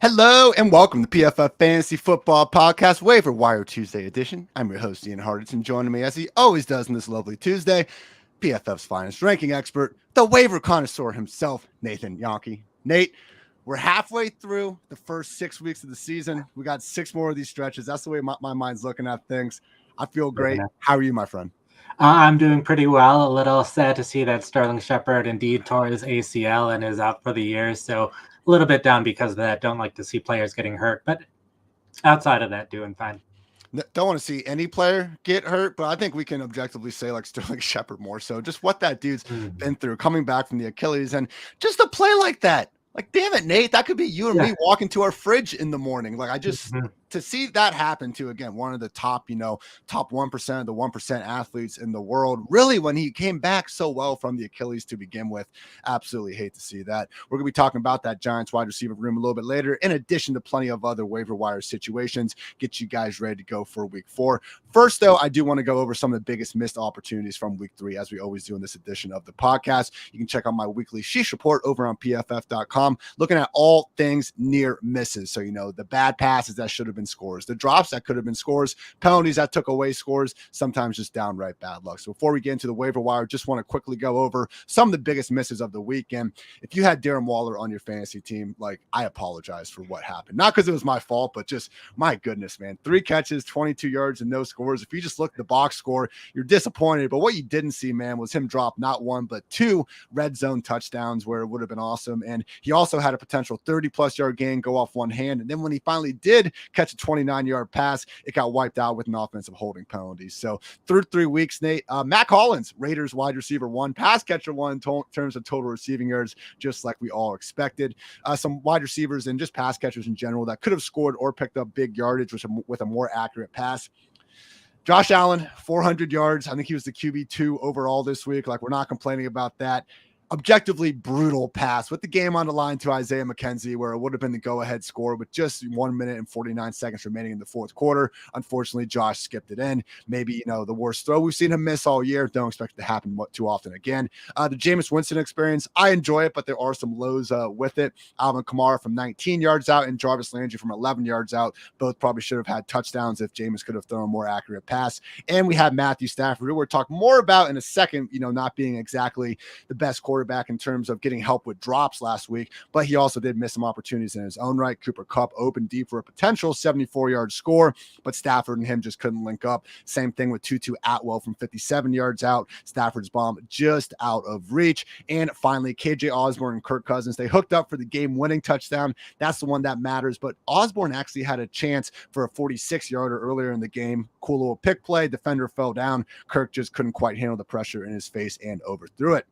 Hello and welcome to PFF Fantasy Football Podcast Waiver Wire Tuesday edition. I'm your host, Ian Hartitz, and joining me as he always does on this lovely Tuesday, PFF's finest ranking expert, the waiver connoisseur himself, Nathan Jahnke. Nate, we're halfway through the first 6 weeks of the season. We got 6 more of these stretches. That's the way my mind's looking at things. I feel great. How are you, my friend? I'm doing pretty well. A little sad to see that Sterling Shepard indeed tore his ACL and is out for the year. So a little bit down because of that. Don't like to see players getting hurt, but outside of that, doing fine. Don't want to see any player get hurt, but I think we can objectively say like Sterling Shepard more so. Just what that dude's been through, coming back from the Achilles, and just a play like that. Like, damn it, Nate, that could be you and me walking to our fridge in the morning. Like, I just to see that happen to, again, one of the top 1% of the 1% athletes in the world, really, when he came back so well from the Achilles to begin with, absolutely hate to see that. We're going to be talking about that Giants wide receiver room a little bit later, in addition to plenty of other waiver wire situations, get you guys ready to go for week 4. First, though, I do want to go over some of the biggest missed opportunities from week 3, as we always do in this edition of the podcast. You can check out my weekly Sheesh Report over on PFF.com, looking at all things near misses. So, the bad passes that should have been scores, the drops that could have been scores, penalties that took away scores, sometimes just downright bad luck. So before we get into the waiver wire, just want to quickly go over some of the biggest misses of the weekend. If you had Darren Waller on your fantasy team, I apologize for what happened. Not because it was my fault, but just my goodness, man. 3 catches, 22 yards, and no scores. If you just look at the box score, you're disappointed. But what you didn't see, man, was him drop not 1, but 2 red zone touchdowns where it would have been awesome. And he also had a potential 30-plus yard gain go off one hand. And then when he finally did catch a 29-yard pass, it got wiped out with an offensive holding penalty. So through 3 weeks, Nate, Matt Collins, Raiders wide receiver 1, pass catcher 1 in terms of total receiving yards, just like we all expected. Some wide receivers and just pass catchers in general that could have scored or picked up big yardage with a more accurate pass. Josh Allen, 400 yards. I think he was the QB2 overall this week. We're not complaining about that. Objectively brutal pass with the game on the line to Isaiah McKenzie, where it would have been the go-ahead score with just 1 minute and 49 seconds remaining in the fourth quarter. Unfortunately, Josh skipped it in. Maybe, the worst throw we've seen him miss all year. Don't expect it to happen too often again. The Jameis Winston experience, I enjoy it, but there are some lows with it. Alvin Kamara from 19 yards out and Jarvis Landry from 11 yards out. Both probably should have had touchdowns if Jameis could have thrown a more accurate pass. And we have Matthew Stafford, who we'll talk more about in a second, not being exactly the best quarterback in terms of getting help with drops last week, but he also did miss some opportunities in his own right. Cooper Kupp opened deep for a potential 74-yard score, but Stafford and him just couldn't link up. Same thing with Tutu Atwell from 57 yards out. Stafford's bomb just out of reach. And finally, KJ Osborne and Kirk Cousins, they hooked up for the game-winning touchdown. That's the one that matters, but Osborne actually had a chance for a 46-yarder earlier in the game. Cool little pick play. Defender fell down. Kirk just couldn't quite handle the pressure in his face and overthrew it.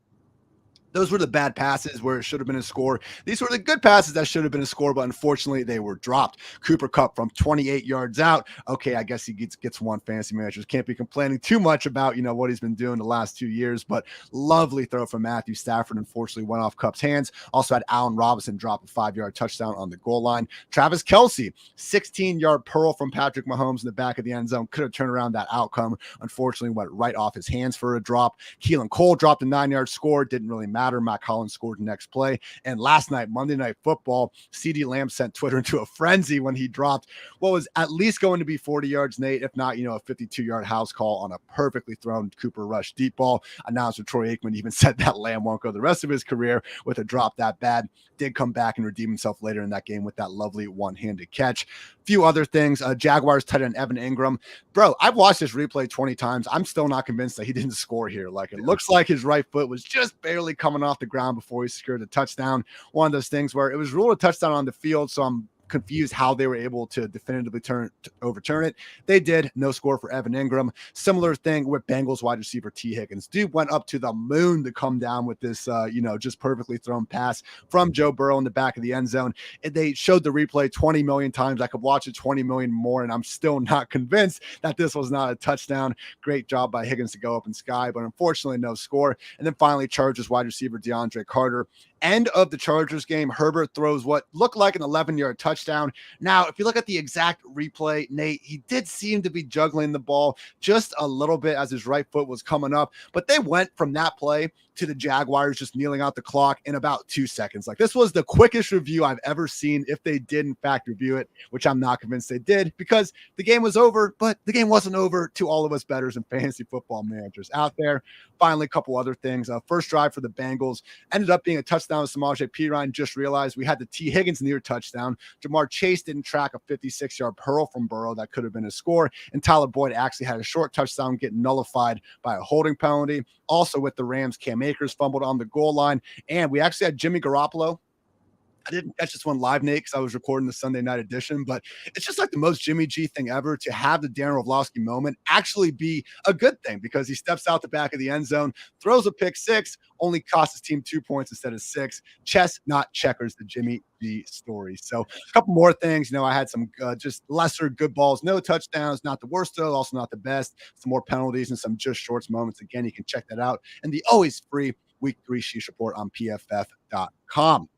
Those were the bad passes where it should have been a score. These were the good passes that should have been a score, but unfortunately they were dropped. Cooper Kupp from 28 yards out. Okay, I guess he gets one. Fantasy managers can't be complaining too much about, what he's been doing the last 2 years, but lovely throw from Matthew Stafford. Unfortunately went off Kupp's hands. Also had Allen Robinson drop a 5-yard touchdown on the goal line. Travis Kelce, 16-yard pearl from Patrick Mahomes in the back of the end zone. Could have turned around that outcome. Unfortunately went right off his hands for a drop. Keelan Cole dropped a 9-yard score. Didn't really matter. Matt Collins scored the next play. And last night, Monday Night Football, CeeDee Lamb sent Twitter into a frenzy when he dropped what was at least going to be 40 yards, Nate, if not, a 52-yard house call on a perfectly thrown Cooper Rush deep ball. Announcer Troy Aikman even said that Lamb won't go the rest of his career with a drop that bad. Did come back and redeem himself later in that game with that lovely one-handed catch. Few other things. Jaguars tight end Evan Ingram. Bro, I've watched this replay 20 times. I'm still not convinced that he didn't score here. It looks like his right foot was just barely coming off the ground before he secured a touchdown. One of those things where it was ruled a touchdown on the field, so I'm confused how they were able to definitively overturn it. They did. No score for Evan Ingram. Similar thing with Bengals wide receiver T. Higgins. Dude went up to the moon to come down with this, just perfectly thrown pass from Joe Burrow in the back of the end zone. And they showed the replay 20 million times. I could watch it 20 million more, and I'm still not convinced that this was not a touchdown. Great job by Higgins to go up in sky, but unfortunately no score. And then finally, Chargers wide receiver DeAndre Carter. End of the Chargers game, Herbert throws what looked like an 11-yard touchdown. Now, if you look at the exact replay, Nate, he did seem to be juggling the ball just a little bit as his right foot was coming up, but they went from that play to the Jaguars just kneeling out the clock in about 2 seconds. Like, this was the quickest review I've ever seen, if they did in fact review it, which I'm not convinced they did, because the game was over, but the game wasn't over to all of us bettors and fantasy football managers out there. Finally, a couple other things. First drive for the Bengals ended up being a touchdown with Samaje Perine. Just realized we had the T. Higgins near touchdown. Jamar Chase didn't track a 56-yard hurl from Burrow. That could have been a score. And Tyler Boyd actually had a short touchdown get nullified by a holding penalty. Also with the Rams, Cam Akers fumbled on the goal line. And we actually had Jimmy Garoppolo. I didn't catch this one live, Nate, because I was recording the Sunday night edition, but it's just like the most Jimmy G thing ever to have the Darren Orlovsky moment actually be a good thing, because he steps out the back of the end zone, throws a pick six, only cost his team 2 points instead of 6. Chess, not checkers, the Jimmy G story. So a couple more things. I had some just lesser good balls, no touchdowns, not the worst though, also not the best. Some more penalties and some just shorts moments. Again, you can check that out. And the always free Week 3 Sheesh Report on PFF.com.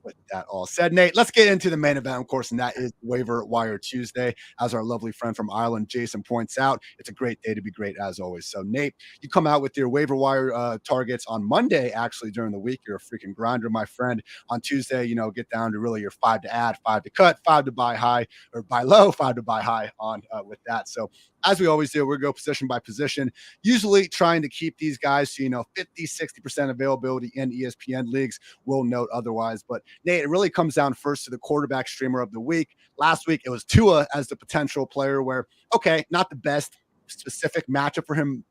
With that all said, Nate, let's get into the main event, of course, and that is Waiver Wire Tuesday. As our lovely friend from Ireland, Jason, points out, it's a great day to be great, as always. So, Nate, you come out with your Waiver Wire targets on Monday, actually, during the week. You're a freaking grinder, my friend. On Tuesday, get down to really your 5 to add, 5 to cut, 5 to buy high, or buy low, 5 to buy high on with that. So, as we always do, we're going to go position by position, usually trying to keep these guys to, 50, 60% availability in ESPN leagues. We'll note otherwise. But, Nate, it really comes down first to the quarterback streamer of the week. Last week, it was Tua as the potential player where, okay, not the best specific matchup for him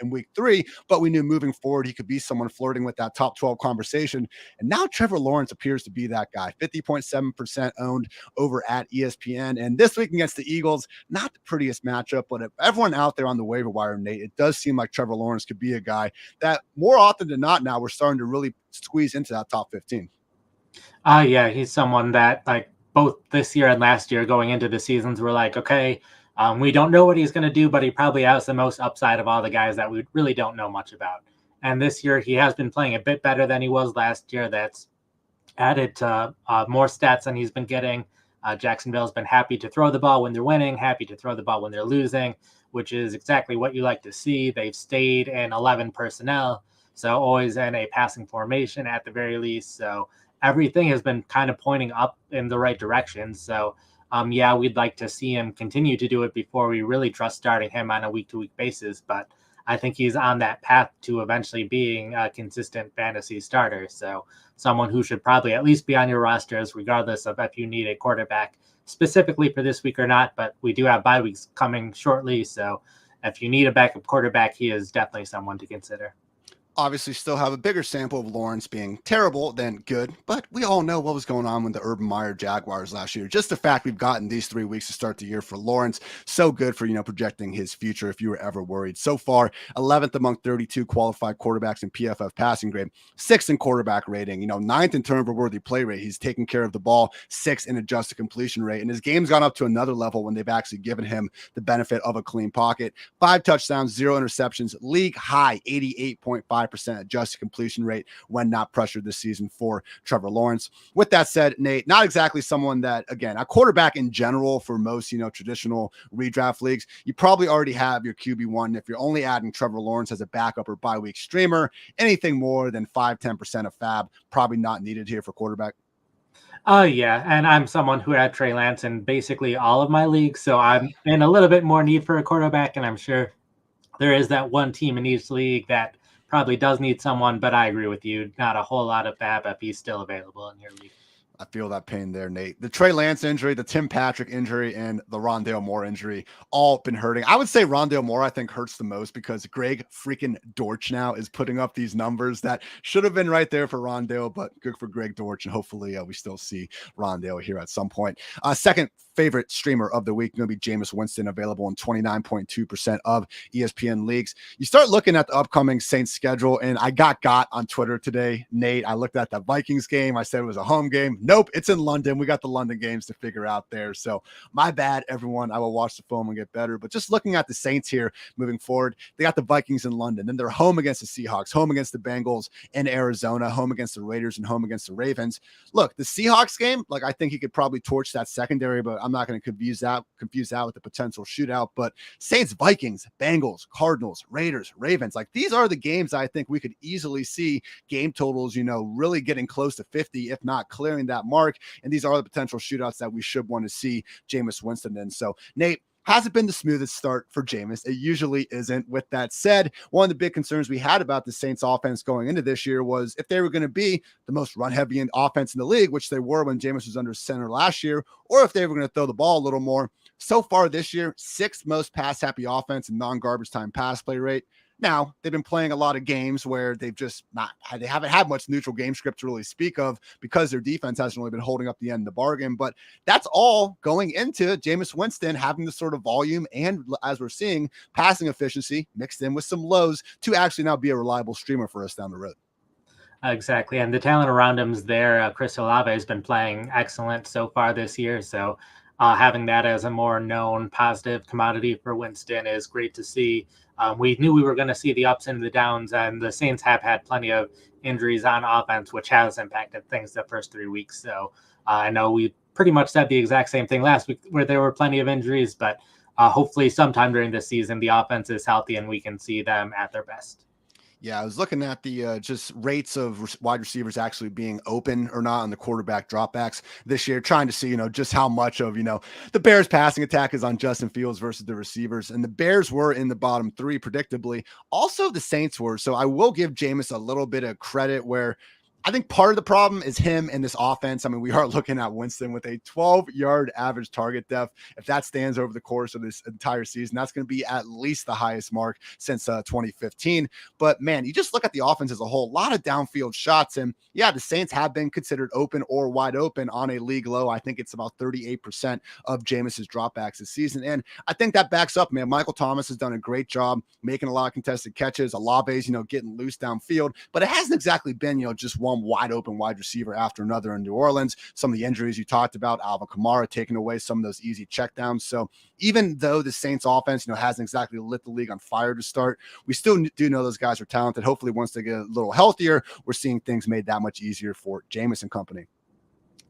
in week 3, but we knew moving forward he could be someone flirting with that top 12 conversation. And now Trevor Lawrence appears to be that guy. 50.7% owned over at ESPN. And this week against the Eagles, not the prettiest matchup, but if everyone out there on the waiver wire, Nate, it does seem like Trevor Lawrence could be a guy that more often than not now we're starting to really squeeze into that top 15. Yeah, he's someone that, like, both this year and last year going into the seasons, we're like, okay, we don't know what he's going to do, but he probably has the most upside of all the guys that we really don't know much about. And this year he has been playing a bit better than he was last year. That's added to more stats than he's been getting. Jacksonville's been happy to throw the ball when they're winning, happy to throw the ball when they're losing, which is exactly what you like to see. They've stayed in 11 personnel, so always in a passing formation at the very least. So everything has been kind of pointing up in the right direction. So yeah, we'd like to see him continue to do it before we really trust starting him on a week-to-week basis. But I think he's on that path to eventually being a consistent fantasy starter. So someone who should probably at least be on your rosters, regardless of if you need a quarterback specifically for this week or not. But we do have bye weeks coming shortly. So if you need a backup quarterback, he is definitely someone to consider. Obviously still have a bigger sample of Lawrence being terrible than good, but we all know what was going on with the Urban Meyer Jaguars last year. Just the fact we've gotten these 3 weeks to start the year for Lawrence, so good for, projecting his future if you were ever worried. So far, 11th among 32 qualified quarterbacks in PFF passing grade, 6th in quarterback rating, 9th in turnover-worthy play rate. He's taking care of the ball, 6th in adjusted completion rate, and his game's gone up to another level when they've actually given him the benefit of a clean pocket. 5 touchdowns, 0 interceptions, league high 88.5% adjusted completion rate when not pressured this season for Trevor Lawrence. With that said, Nate, not exactly someone that, again, a quarterback in general for most, traditional redraft leagues, you probably already have your QB1. If you're only adding Trevor Lawrence as a backup or bye week streamer, anything more than 5-10% of fab, probably not needed here for quarterback. Yeah, and I'm someone who had Trey Lance in basically all of my leagues, so I'm in a little bit more need for a quarterback, and I'm sure there is that one team in each league that probably does need someone, but I agree with you. Not a whole lot of fab if he's still available in your league. I feel that pain there, Nate. The Trey Lance injury, the Tim Patrick injury, and the Rondale Moore injury all been hurting. I would say Rondale Moore, I think, hurts the most because Greg freaking Dortch now is putting up these numbers that should have been right there for Rondale, but good for Greg Dortch. And hopefully we still see Rondale here at some point. Second favorite streamer of the week going to be Jameis Winston, available in 29.2% of ESPN leagues. You start looking at the upcoming Saints schedule, and I got on Twitter today, Nate. I looked at the Vikings game. I said it was a home game. Nope, it's in London. We got the London games to figure out there. So my bad, everyone. I will watch the film and get better. But just looking at the Saints here moving forward, they got the Vikings in London. Then they're home against the Seahawks, home against the Bengals in Arizona, home against the Raiders, and home against the Ravens. Look, the Seahawks game, like I think he could probably torch that secondary, but I'm not going to confuse that with the potential shootout. But Saints, Vikings, Bengals, Cardinals, Raiders, Ravens, like these are the games I think we could easily see game totals, really getting close to 50, if not clearing that mark. And these are the potential shootouts that we should want to see Jameis Winston in. So, Nate, hasn't been the smoothest start for Jameis. It usually isn't. With that said, one of the big concerns we had about the Saints offense going into this year was if they were going to be the most run-heavy offense in the league, which they were when Jameis was under center last year, or if they were going to throw the ball a little more. So far this year, 6th most pass-happy offense and non-garbage time pass play rate. Now, they've been playing a lot of games where they haven't had much neutral game script to really speak of because their defense hasn't really been holding up the end of the bargain. But that's all going into Jameis Winston having the sort of volume and, as we're seeing, passing efficiency mixed in with some lows to actually now be a reliable streamer for us down the road. Exactly. And the talent around him is there. Chris Olave has been playing excellent so far this year. So having that as a more known positive commodity for Winston is great to see. We knew we were going to see the ups and the downs, and the Saints have had plenty of injuries on offense, which has impacted things the first 3 weeks. So I know we pretty much said the exact same thing last week where there were plenty of injuries, but hopefully sometime during this season, the offense is healthy and we can see them at their best. Yeah, I was looking at the just rates of wide receivers actually being open or not on the quarterback dropbacks this year, trying to see, just how much of, the Bears passing attack is on Justin Fields versus the receivers. And the Bears were in the bottom 3, predictably. Also, the Saints were. So I will give Jameis a little bit of credit where I think part of the problem is him and this offense. I mean, we are looking at Winston with a 12-yard average target depth. If that stands over the course of this entire season, that's going to be at least the highest mark since 2015. But man, you just look at the offense as a whole, a lot of downfield shots. And yeah, the Saints have been considered open or wide open on a league low. I think it's about 38% of Jameis's dropbacks this season. And I think that backs up, man. Michael Thomas has done a great job making a lot of contested catches. Olave's, getting loose downfield, but it hasn't exactly been, just one wide open wide receiver after another in New Orleans. Some of the injuries you talked about, Alvin Kamara taking away some of those easy checkdowns. So even though the Saints offense, hasn't exactly lit the league on fire to start, we still do know those guys are talented. Hopefully once they get a little healthier, we're seeing things made that much easier for Jameis and company.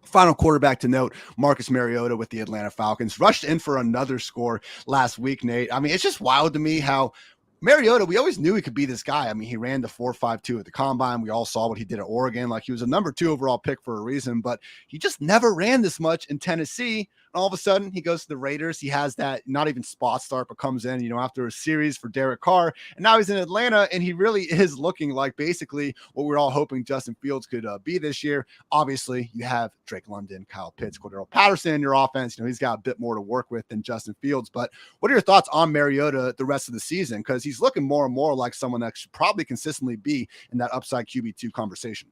Final quarterback to note, Marcus Mariota with the Atlanta Falcons rushed in for another score last week, Nate. I mean, it's just wild to me how Mariota, we always knew he could be this guy. I mean, he ran the 4.52 at the combine. We all saw what he did at Oregon. Like, he was a number 2 overall pick for a reason, but he just never ran this much in Tennessee. And all of a sudden, he goes to the Raiders. He has that not even spot start, but comes in, after a series for Derek Carr. And now he's in Atlanta, and he really is looking like basically what we're all hoping Justin Fields could be this year. Obviously, you have Drake London, Kyle Pitts, Cordero Patterson in your offense. He's got a bit more to work with than Justin Fields. But what are your thoughts on Mariota the rest of the season? Because he's looking more and more like someone that should probably consistently be in that upside QB2 conversation.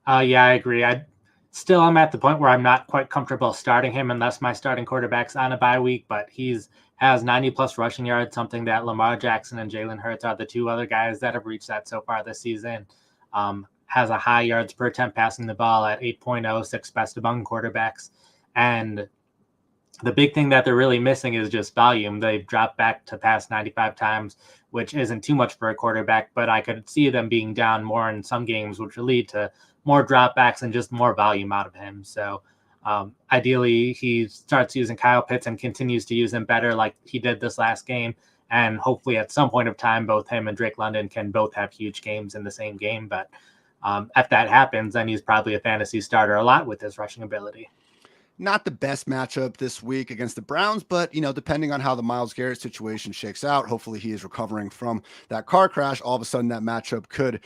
Yeah, I agree. I'm at the point where I'm not quite comfortable starting him unless my starting quarterback's on a bye week, but has 90+ rushing yards, something that Lamar Jackson and Jalen Hurts are the 2 other guys that have reached that so far this season. Has a high yards per attempt passing the ball at 8.0, 6th best among quarterbacks. And the big thing that they're really missing is just volume. They've dropped back to pass 95 times, which isn't too much for a quarterback, but I could see them being down more in some games, which will lead to more dropbacks and just more volume out of him. So ideally, he starts using Kyle Pitts and continues to use him better like he did this last game. And hopefully at some point of time, both him and Drake London can both have huge games in the same game. But if that happens, then he's probably a fantasy starter a lot with his rushing ability. Not the best matchup this week against the Browns, but, depending on how the Myles Garrett situation shakes out, hopefully he is recovering from that car crash. All of a sudden that matchup could,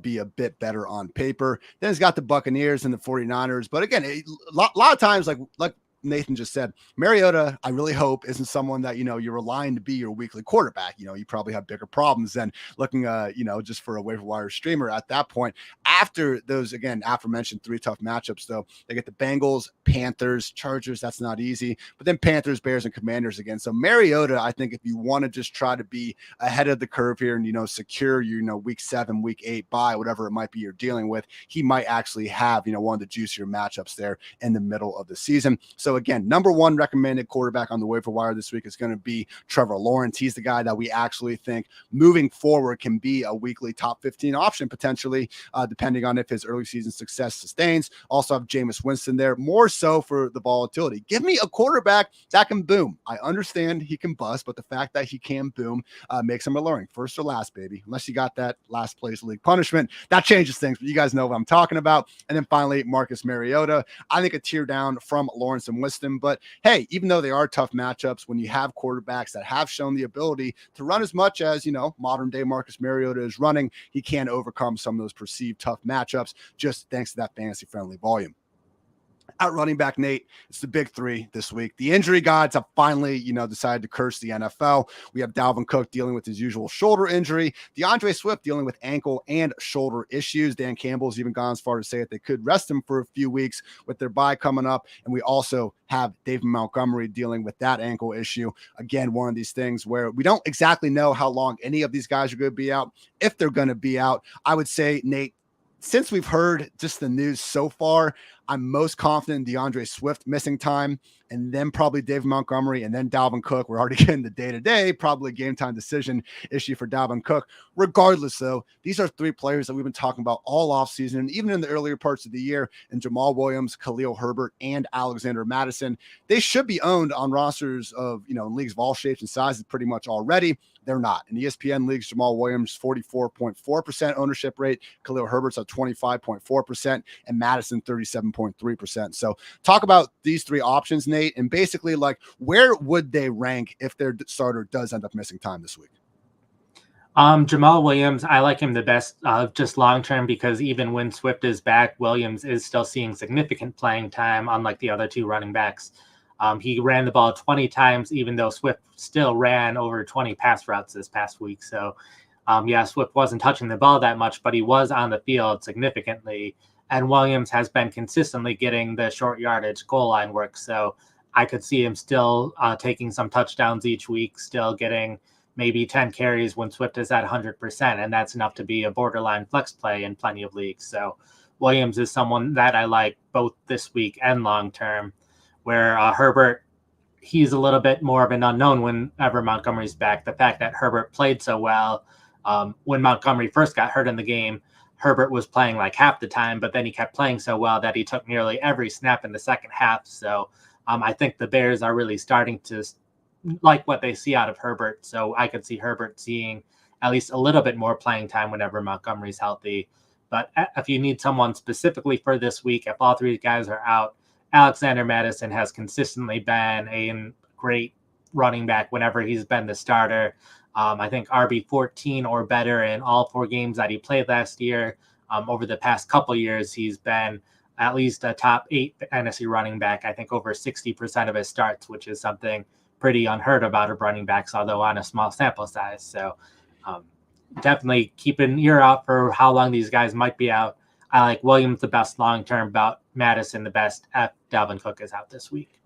be a bit better on paper. Then he's got the Buccaneers and the 49ers. But again, a lot of times, like Nathan just said, Mariota, I really hope isn't someone that, you're relying to be your weekly quarterback. You probably have bigger problems than looking, just for a waiver wire streamer at that point. After those, again, aforementioned 3 tough matchups, though, they get the Bengals, Panthers, Chargers. That's not easy. But then Panthers, Bears, and Commanders again. So Mariota, I think if you want to just try to be ahead of the curve here and, secure your, week 7, week 8 bye, whatever it might be you're dealing with, he might actually have, one of the juicier matchups there in the middle of the season. So again, number 1 recommended quarterback on the waiver wire this week is going to be Trevor Lawrence. He's the guy that we actually think moving forward can be a weekly top 15 option potentially, depending on if his early season success sustains. Also have Jameis Winston there, more so for the volatility. Give me a quarterback that can boom. I understand he can bust, but the fact that he can boom makes him alluring. First or last, baby. Unless you got that last place league punishment, that changes things, but you guys know what I'm talking about. And then finally, Marcus Mariota. I think a tier down from Lawrence and Winston, but hey, even though they are tough matchups, when you have quarterbacks that have shown the ability to run as much as, modern day Marcus Mariota is running, he can overcome some of those perceived tough matchups just thanks to that fantasy friendly volume. At running back, Nate, it's the big 3 this week. The injury gods have finally, decided to curse the NFL. We have Dalvin Cook dealing with his usual shoulder injury. DeAndre Swift dealing with ankle and shoulder issues. Dan Campbell's even gone as far to say that they could rest him for a few weeks with their bye coming up. And we also have David Montgomery dealing with that ankle issue. Again, one of these things where we don't exactly know how long any of these guys are going to be out. If they're going to be out, I would say, Nate, since we've heard just the news so far, I'm most confident in DeAndre Swift missing time, and then probably David Montgomery, and then Dalvin Cook. We're already getting the day-to-day, probably game time decision issue for Dalvin Cook. Regardless, though, these are 3 players that we've been talking about all offseason, and even in the earlier parts of the year, and Jamal Williams, Khalil Herbert, and Alexander Mattison. They should be owned on rosters of, in leagues of all shapes and sizes pretty much already. They're not. In ESPN leagues, Jamal Williams, 44.4% ownership rate. Khalil Herbert's at 25.4%, and Mattison, 37.3%. So talk about these 3 options, Nate, and basically, where would they rank if their starter does end up missing time this week? Jamal Williams, I like him the best just long-term because even when Swift is back, Williams is still seeing significant playing time, unlike the other 2 running backs. He ran the ball 20 times, even though Swift still ran over 20 pass routes this past week. So, Swift wasn't touching the ball that much, but he was on the field significantly. And Williams has been consistently getting the short yardage goal line work. So I could see him still taking some touchdowns each week, still getting maybe 10 carries when Swift is at 100%. And that's enough to be a borderline flex play in plenty of leagues. So Williams is someone that I like both this week and long-term. Where Herbert, he's a little bit more of an unknown whenever Montgomery's back. The fact that Herbert played so well when Montgomery first got hurt in the game, Herbert was playing like half the time, but then he kept playing so well that he took nearly every snap in the second half. So I think the Bears are really starting to like what they see out of Herbert. So I could see Herbert seeing at least a little bit more playing time whenever Montgomery's healthy. But if you need someone specifically for this week, if all 3 guys are out, Alexander Mattison has consistently been a great running back whenever he's been the starter. I think RB14 or better in all 4 games that he played last year. Over the past couple years, he's been at least a top 8 fantasy running back, I think over 60% of his starts, which is something pretty unheard of out of running backs, although on a small sample size. So definitely keep an ear out for how long these guys might be out. I like Williams the best long-term, about Mattison the best if Dalvin Cook is out this week.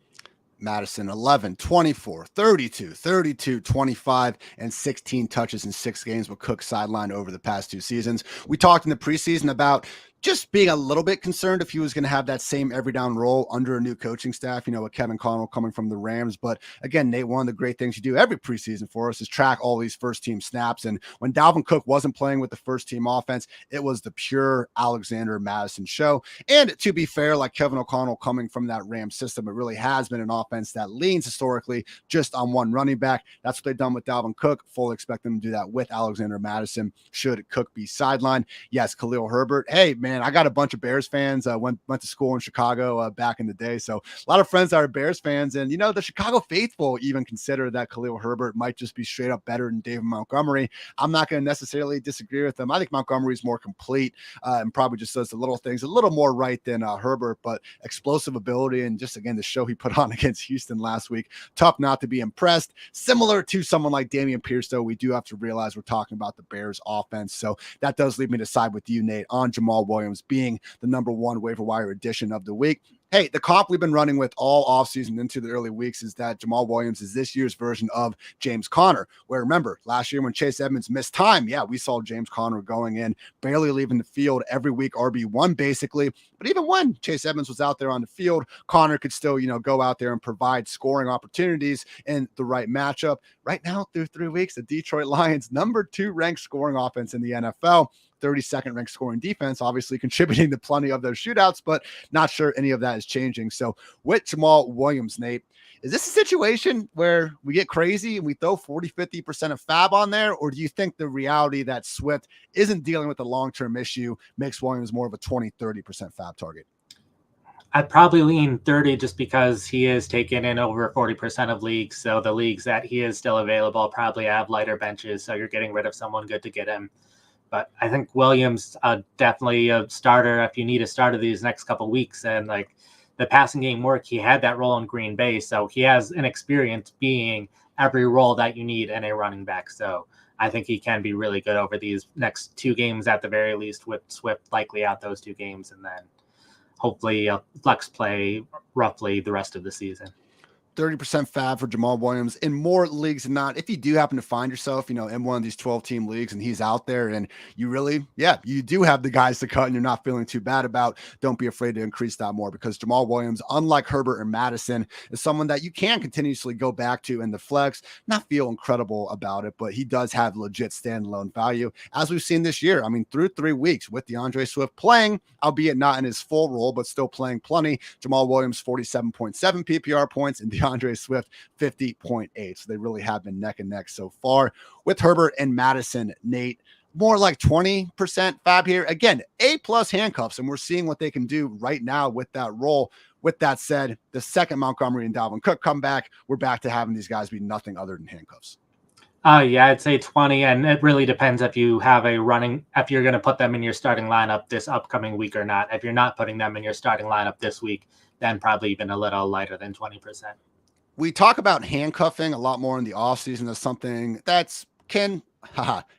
Mattison, 11, 24, 32, 32, 25, and 16 touches in 6 games with Cook sidelined over the past 2 seasons. We talked in the preseason about just being a little bit concerned if he was going to have that same every down role under a new coaching staff, with Kevin Connell coming from the Rams. But again, Nate, one of the great things you do every preseason for us is track all these first team snaps. And when Dalvin Cook wasn't playing with the first team offense, it was the pure Alexander Mattison show. And to be fair, like Kevin O'Connell coming from that Rams system, it really has been an offense that leans historically just on one running back. That's what they've done with Dalvin Cook. Fully expect them to do that with Alexander Mattison should Cook be sidelined. Yes, Khalil Herbert. Hey, man. fan. I got a bunch of Bears fans. Went to school in Chicago back in the day. So a lot of friends that are Bears fans. And, the Chicago faithful even consider that Khalil Herbert might just be straight up better than David Montgomery. I'm not going to necessarily disagree with them. I think Montgomery is more complete and probably just does the little things a little more right than Herbert, but explosive ability and just, again, the show he put on against Houston last week, tough not to be impressed. Similar to someone like Dameon Pierce, though, we do have to realize we're talking about the Bears offense. So that does lead me to side with you, Nate, on Jamal Williams being the number one waiver wire addition of the week. Hey, the comp we've been running with all offseason into the early weeks is that Jamal Williams is this year's version of James Conner, where remember last year when Chase Edmonds missed time, we saw James Conner going in, barely leaving the field every week, RB1 basically. But even when Chase Edmonds was out there on the field, Conner could still, go out there and provide scoring opportunities in the right matchup. Right now, through 3 weeks, the Detroit Lions, number 2 ranked scoring offense in the NFL. 32nd ranked scoring defense, obviously contributing to plenty of those shootouts, but not sure any of that is changing. So with Jamal Williams, Nate, is this a situation where we get crazy and we throw 40-50% of fab on there? Or do you think the reality that Swift isn't dealing with a long-term issue makes Williams more of a 20-30% fab target? I'd probably lean 30 just because he is taken in over 40% of leagues. So the leagues that he is still available probably have lighter benches. So you're getting rid of someone good to get him. But I think Williams definitely a starter if you need a starter these next couple of weeks. And like the passing game work, he had that role in Green Bay. So he has an experience being every role that you need in a running back. So I think he can be really good over these next 2 games at the very least, with Swift likely out those 2 games. And then hopefully a flex play roughly the rest of the season. 30% fab for Jamal Williams in more leagues than not. If you do happen to find yourself, in one of these 12-team leagues and he's out there and you really, you do have the guys to cut and you're not feeling too bad about, don't be afraid to increase that more, because Jamal Williams, unlike Herbert or Madison, is someone that you can continuously go back to in the flex, not feel incredible about it, but he does have legit standalone value, as we've seen this year. I mean, through 3 weeks with DeAndre Swift playing, albeit not in his full role, but still playing plenty. Jamal Williams, 47.7 PPR points, and DeAndre Swift 50.8. So they really have been neck and neck so far. With Herbert and Madison, Nate, more like 20% fab here. Again, A+ handcuffs, and we're seeing what they can do right now with that role. With that said, the second Montgomery and Dalvin Cook come back, we're back to having these guys be nothing other than handcuffs. I'd say 20, and it really depends if you have if you're going to put them in your starting lineup this upcoming week or not. If you're not putting them in your starting lineup this week, then probably even a little lighter than 20%. We talk about handcuffing a lot more in the offseason as something that's can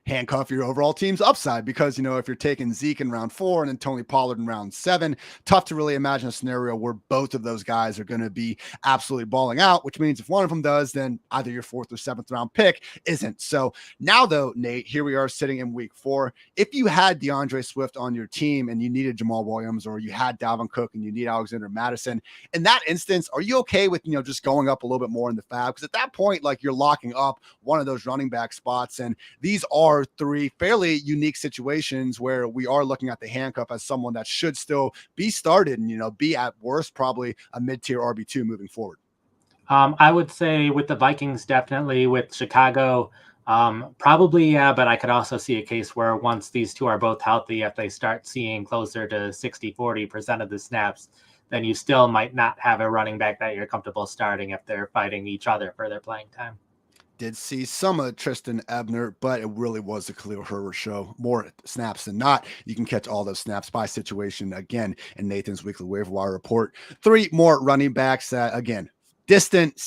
handcuff your overall team's upside, because if you're taking Zeke in round 4 and then Tony Pollard in round 7, tough to really imagine a scenario where both of those guys are going to be absolutely balling out, which means if one of them does, then either your 4th or 7th round pick isn't. So now though, Nate, here we are sitting in week 4. If you had DeAndre Swift on your team and you needed Jamal Williams, or you had Dalvin Cook and you need Alexander Madison, in that instance, are you okay with just going up a little bit more in the fab? Because at that point, like, you're locking up one of those running back spots, and these are 3 fairly unique situations where we are looking at the handcuff as someone that should still be started and, be at worst probably a mid-tier RB2 moving forward. I would say with the Vikings, definitely. With Chicago, probably, but I could also see a case where once these 2 are both healthy, if they start seeing closer to 60-40% of the snaps, then you still might not have a running back that you're comfortable starting if they're fighting each other for their playing time. Did see some of Tristan Ebner, but it really was the Khalil Herbert show. More snaps than not. You can catch all those snaps by situation again in Nathan's weekly waiver wire report. 3 more running backs that, again, distant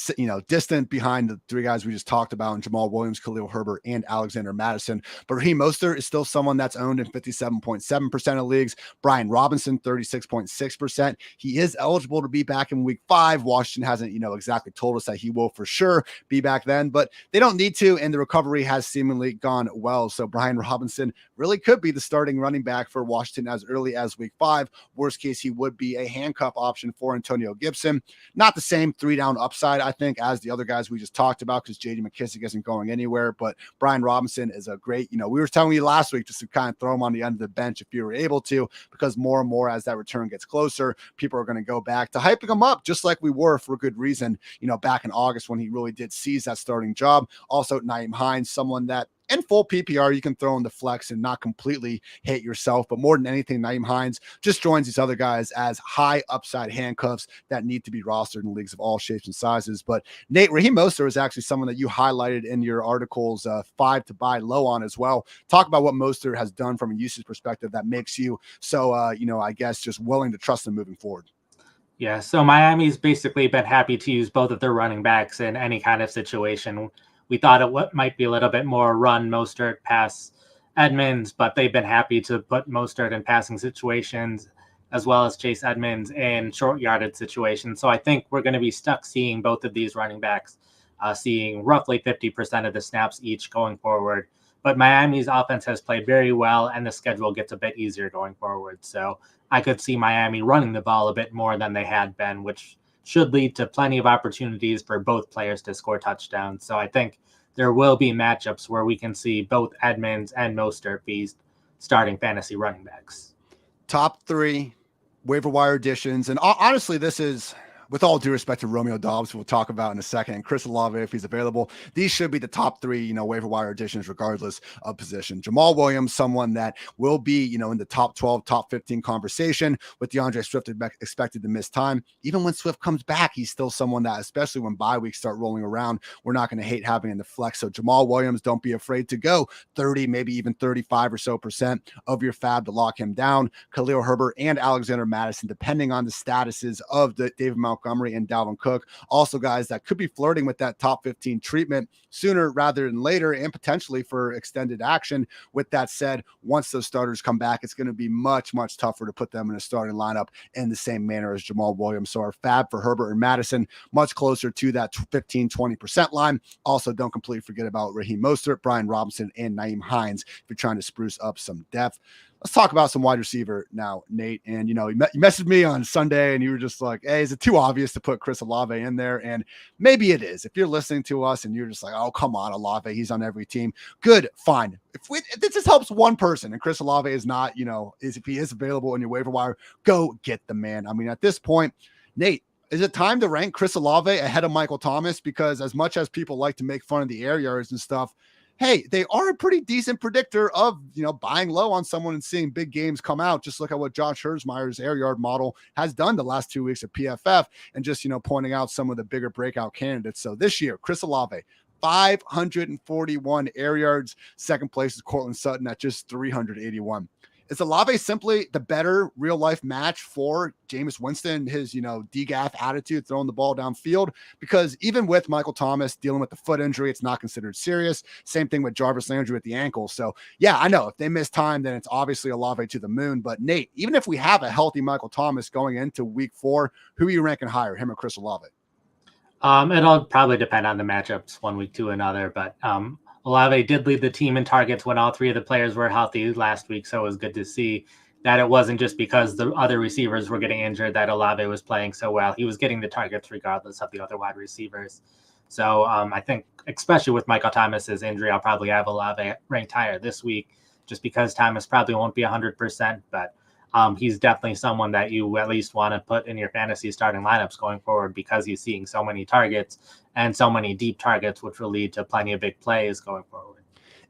behind the 3 guys we just talked about, and Jamal Williams, Khalil Herbert, and Alexander Madison. But Raheem Mostert is still someone that's owned in 57.7% of leagues. Brian Robinson, 36.6%. He is eligible to be back in week 5. Washington hasn't, exactly told us that he will for sure be back then, but they don't need to, and the recovery has seemingly gone well. So Brian Robinson really could be the starting running back for Washington as early as week 5. Worst case, he would be a handcuff option for Antonio Gibson. Not the same 3-down upside, I think, as the other guys we just talked about, because J.D. McKissic isn't going anywhere, but Brian Robinson is a great, we were telling you last week just to kind of throw him on the end of the bench if you were able to, because more and more as that return gets closer, people are going to go back to hyping him up, just like we were for good reason, back in August when he really did seize that starting job. Also, Naeem Hines, someone that in full PPR, you can throw in the flex and not completely hate yourself. But more than anything, Nyheim Hines just joins these other guys as high upside handcuffs that need to be rostered in leagues of all shapes and sizes. But Nate, Raheem Mostert is actually someone that you highlighted in your articles 5 to buy low on as well. Talk about what Mostert has done from a usage perspective that makes you so, I guess, just willing to trust him moving forward. Yeah, so Miami's basically been happy to use both of their running backs in any kind of situation. We thought it might be a little bit more run Mostert, pass Edmonds, but they've been happy to put Mostert in passing situations as well as Chase Edmonds in short yardage situations. So I think we're going to be stuck seeing both of these running backs seeing roughly 50% of the snaps each going forward. But Miami's offense has played very well, and the schedule gets a bit easier going forward. So I could see Miami running the ball a bit more than they had been, which should lead to plenty of opportunities for both players to score touchdowns. So I think there will be matchups where we can see both Edmonds and Mostert be starting fantasy running backs. Top 3 waiver wire additions. And honestly, this is, with all due respect to Romeo Dobbs, we'll talk about in a second, and Chris Olave, if he's available, these should be the top 3, waiver wire additions, regardless of position. Jamal Williams, someone that will be, in the top 12, top 15 conversation, with DeAndre Swift expected to miss time. Even when Swift comes back, he's still someone that, especially when bye weeks start rolling around, we're not going to hate having in the flex. So Jamal Williams, don't be afraid to go 30, maybe even 35 or so % of your fab to lock him down. Khalil Herbert and Alexander Mattison, depending on the statuses of the David Montgomery and Dalvin Cook. Also guys that could be flirting with that top 15 treatment sooner rather than later, and potentially for extended action. With that said, once those starters come back, it's going to be much, much tougher to put them in a starting lineup in the same manner as Jamal Williams. So our fab for Herbert and Mattison, much closer to that 15-20% line. Also, don't completely forget about Raheem Mostert, Brian Robinson, and Nyheim Hines if you're trying to spruce up some depth. Let's talk about some wide receiver now, Nate. And, you messaged me on Sunday and you were just like, hey, is it too obvious to put Chris Olave in there? And maybe it is. If you're listening to us and you're just like, oh, come on, Olave, he's on every team. Good, fine. If this just helps one person and Chris Olave is not, if he is available in your waiver wire, go get the man. I mean, at this point, Nate, is it time to rank Chris Olave ahead of Michael Thomas? Because as much as people like to make fun of the air yards and stuff, hey, they are a pretty decent predictor of, buying low on someone and seeing big games come out. Just look at what Josh Herzmeyer's air yard model has done the last 2 weeks at PFF, and just, pointing out some of the bigger breakout candidates. So this year, Chris Olave, 541 air yards. Second place is Cortland Sutton at just 381. Is Olave simply the better real life match for Jameis Winston, his, DGAF attitude, throwing the ball downfield? Because even with Michael Thomas dealing with the foot injury, it's not considered serious. Same thing with Jarvis Landry with the ankle. So yeah, I know if they miss time, then it's obviously Olave to the moon. But Nate, even if we have a healthy Michael Thomas going into week 4, who are you ranking higher, him or Chris Olave? It'll probably depend on the matchups one week to another, but Olave did lead the team in targets when all 3 of the players were healthy last week, so it was good to see that it wasn't just because the other receivers were getting injured that Olave was playing so well. He was getting the targets regardless of the other wide receivers. So I think, especially with Michael Thomas's injury, I'll probably have Olave ranked higher this week just because Thomas probably won't be 100%, but he's definitely someone that you at least want to put in your fantasy starting lineups going forward because he's seeing so many targets and so many deep targets, which will lead to plenty of big plays going forward.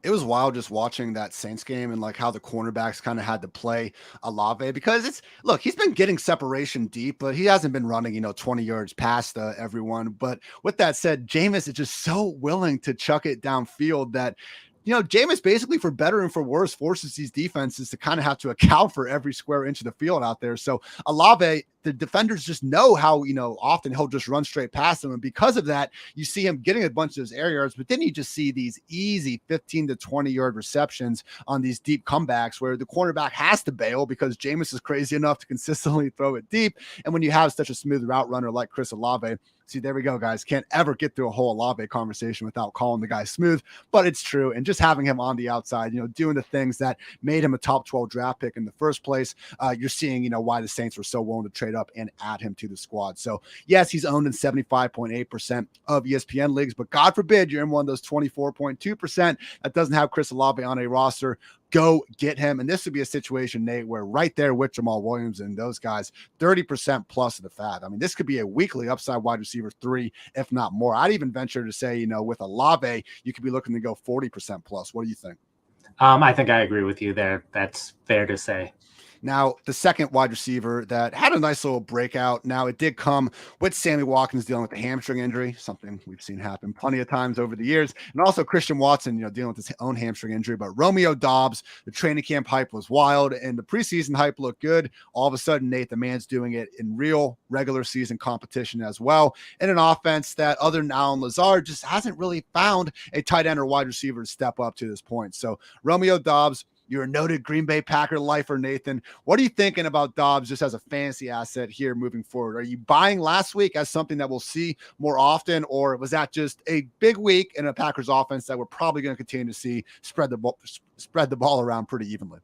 It was wild just watching that Saints game and like how the cornerbacks kind of had to play Olave, because he's been getting separation deep, but he hasn't been running, 20 yards past everyone. But with that said, Jameis is just so willing to chuck it downfield that, Jameis basically, for better and for worse, forces these defenses to kind of have to account for every square inch of the field out there. So Olave, the defenders just know how, often he'll just run straight past them. And because of that, you see him getting a bunch of those air yards, but then you just see these easy 15 to 20 yard receptions on these deep comebacks where the cornerback has to bail because Jameis is crazy enough to consistently throw it deep. And when you have such a smooth route runner like Chris Olave, see, there we go, guys. Can't ever get through a whole Olave conversation without calling the guy smooth, but it's true. And just having him on the outside, doing the things that made him a top 12 draft pick in the first place, you're seeing, why the Saints were so willing to trade up and add him to the squad. So yes, he's owned in 75.8% of ESPN leagues, but God forbid you're in one of those 24.2% that doesn't have Chris Olave on a roster. go get him. And this would be a situation, Nate, where right there with Jamal Williams and those guys, 30% plus of the fab. I mean, this could be a weekly upside wide receiver 3, if not more. I'd even venture to say, with Olave, you could be looking to go 40% plus. What do you think? I think I agree with you there. That's fair to say. Now, the second wide receiver that had a nice little breakout. Now, it did come with Sammy Watkins dealing with the hamstring injury, something we've seen happen plenty of times over the years. And also Christian Watson, dealing with his own hamstring injury. But Romeo Doubs, the training camp hype was wild and the preseason hype looked good. All of a sudden, Nate, the man's doing it in real regular season competition as well. In an offense that, other than Allen Lazard, just hasn't really found a tight end or wide receiver to step up to this point. So Romeo Doubs, you're a noted Green Bay Packer lifer, Nathan. What are you thinking about Doubs just as a fantasy asset here moving forward? Are you buying last week as something that we'll see more often, or was that just a big week in a Packers offense that we're probably going to continue to see spread the ball around pretty evenly?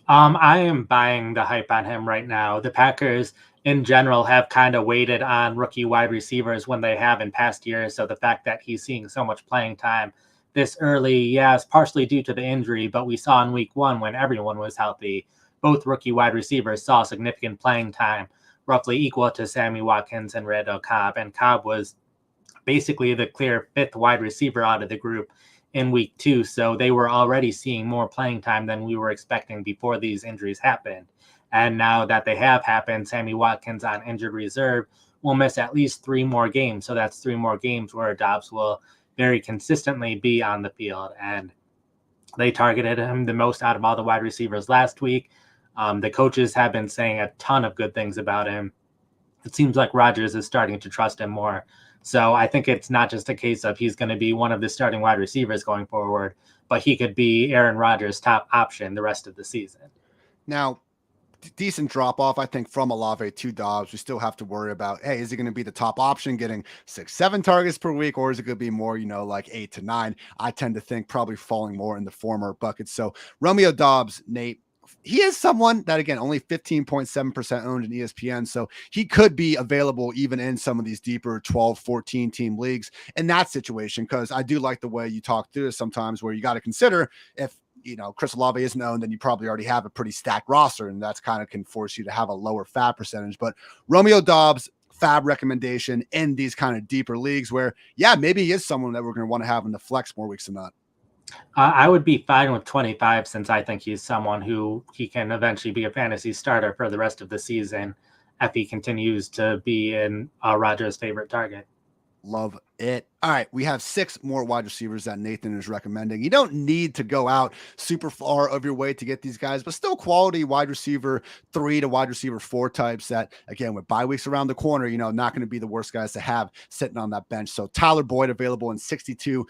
I am buying the hype on him right now. The Packers in general have kind of waited on rookie wide receivers when they have in past years. So the fact that he's seeing so much playing time this early, yes, partially due to the injury, but we saw in week 1 when everyone was healthy, both rookie wide receivers saw significant playing time, roughly equal to Sammy Watkins and Randall Cobb. And Cobb was basically the clear 5th wide receiver out of the group in week 2. So they were already seeing more playing time than we were expecting before these injuries happened. And now that they have happened, Sammy Watkins on injured reserve will miss at least 3 more games. So that's 3 more games where Doubs will very consistently be on the field. And they targeted him the most out of all the wide receivers last week. The coaches have been saying a ton of good things about him. It seems like Rodgers is starting to trust him more. So I think it's not just a case of he's going to be one of the starting wide receivers going forward, but he could be Aaron Rodgers' top option the rest of the season. Now, decent drop off, I think, from Olave to Doubs. We still have to worry about, hey, is he going to be the top option getting 6-7 targets per week, or is it going to be more, like 8 to 9? I tend to think probably falling more in the former bucket. So Romeo Doubs, Nate, he is someone that, again, only 15.7% owned in ESPN. So he could be available even in some of these deeper 12, 14 team leagues in that situation. Because I do like the way you talk through this sometimes, where you got to consider if Chris Olave isn't owned, then you probably already have a pretty stacked roster, and that's kind of can force you to have a lower fab percentage. But Romeo Doubs, fab recommendation in these kind of deeper leagues where, yeah, maybe he is someone that we're going to want to have in the flex more weeks than not. I would be fine with 25 since I think he's someone who he can eventually be a fantasy starter for the rest of the season if he continues to be in Rodgers' favorite target. Love it. All right, we have 6 more wide receivers that Nathan is recommending. You don't need to go out super far of your way to get these guys, but still quality wide receiver 3 to wide receiver 4 types that, again, with bye weeks around the corner, not going to be the worst guys to have sitting on that bench. So Tyler Boyd available in 62%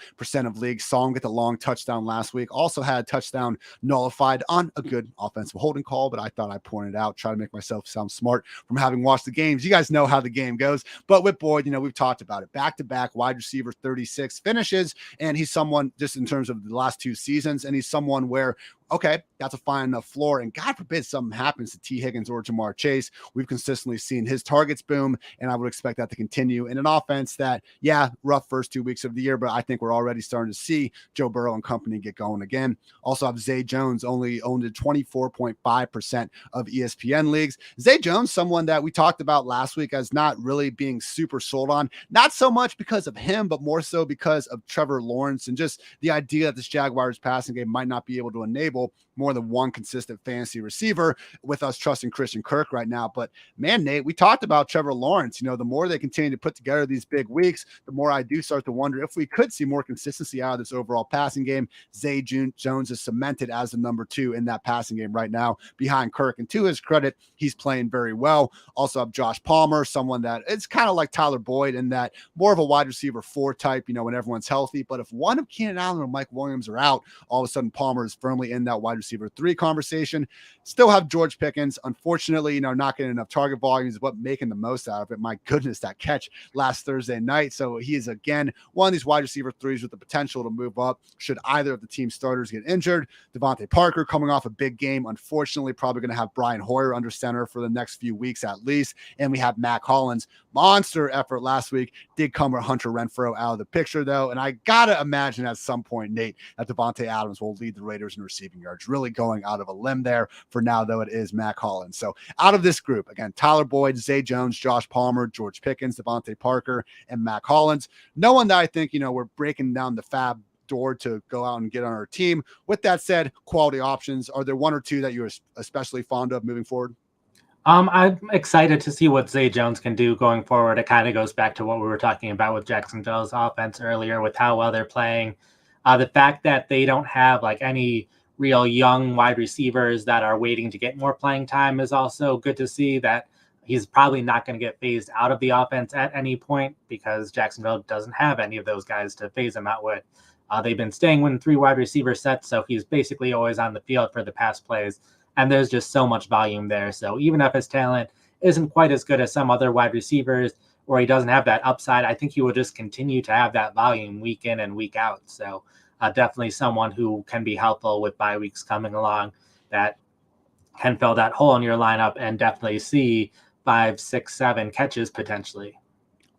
of leagues. Saw him get the long touchdown last week. Also had a touchdown nullified on a good offensive holding call, but I thought I pointed out, try to make myself sound smart from having watched the games. You guys know how the game goes. But with Boyd, we've talked about it. Back-to-back wide receiver 36 finishes, and he's someone just in terms of the last 2 seasons, and he's someone where, okay, that's a fine enough floor, and God forbid something happens to T. Higgins or Jamar Chase. We've consistently seen his targets boom, and I would expect that to continue in an offense that, yeah, rough first 2 weeks of the year, but I think we're already starting to see Joe Burrow and company get going again. Also have Zay Jones, only owned at 24.5% of ESPN leagues. Zay Jones, someone that we talked about last week as not really being super sold on, not so much because of him, but more so because of Trevor Lawrence and just the idea that this Jaguars passing game might not be able to enable more than one consistent fantasy receiver with us trusting Christian Kirk right now. But man, Nate, we talked about Trevor Lawrence. The more they continue to put together these big weeks, the more I do start to wonder if we could see more consistency out of this overall passing game. Zay Jones is cemented as the number 2 in that passing game right now behind Kirk. And to his credit, he's playing very well. Also have Josh Palmer, someone that it's kind of like Tyler Boyd in that more of a wide receiver 4 type, when everyone's healthy. But if one of Keenan Allen or Mike Williams are out, all of a sudden Palmer is firmly in that wide receiver 3 conversation. Still have George Pickens. Unfortunately, not getting enough target volumes, but making the most out of it. My goodness, that catch last Thursday night. So he is, again, one of these wide receiver 3s with the potential to move up should either of the team starters get injured. Devontae Parker coming off a big game. Unfortunately, probably going to have Brian Hoyer under center for the next few weeks at least. And we have Mac Hollins. Monster effort last week. Did come with Hunter Renfrow out of the picture, though. And I got to imagine at some point, Nate, that Devontae Adams will lead the Raiders in receiving yards. Really really going out of a limb there. For now, though, it is Mac Hollins. So out of this group, again, Tyler Boyd, Zay Jones, Josh Palmer, George Pickens, Devontae Parker, and Mac Hollins. No one that I think, we're breaking down the fab door to go out and get on our team. With that said, quality options. Are there one or two that you're especially fond of moving forward? I'm excited to see what Zay Jones can do going forward. It kind of goes back to what we were talking about with Jacksonville's offense earlier, with how well they're playing. The fact that they don't have like any real young wide receivers that are waiting to get more playing time is also good to see. That he's probably not going to get phased out of the offense at any point because Jacksonville doesn't have any of those guys to phase him out with. They've been staying with 3 wide receiver sets, so he's basically always on the field for the pass plays. And there's just so much volume there. So even if his talent isn't quite as good as some other wide receivers, or he doesn't have that upside, I think he will just continue to have that volume week in and week out. So definitely someone who can be helpful with bye weeks coming along that can fill that hole in your lineup and definitely see 5, 6, 7 catches potentially.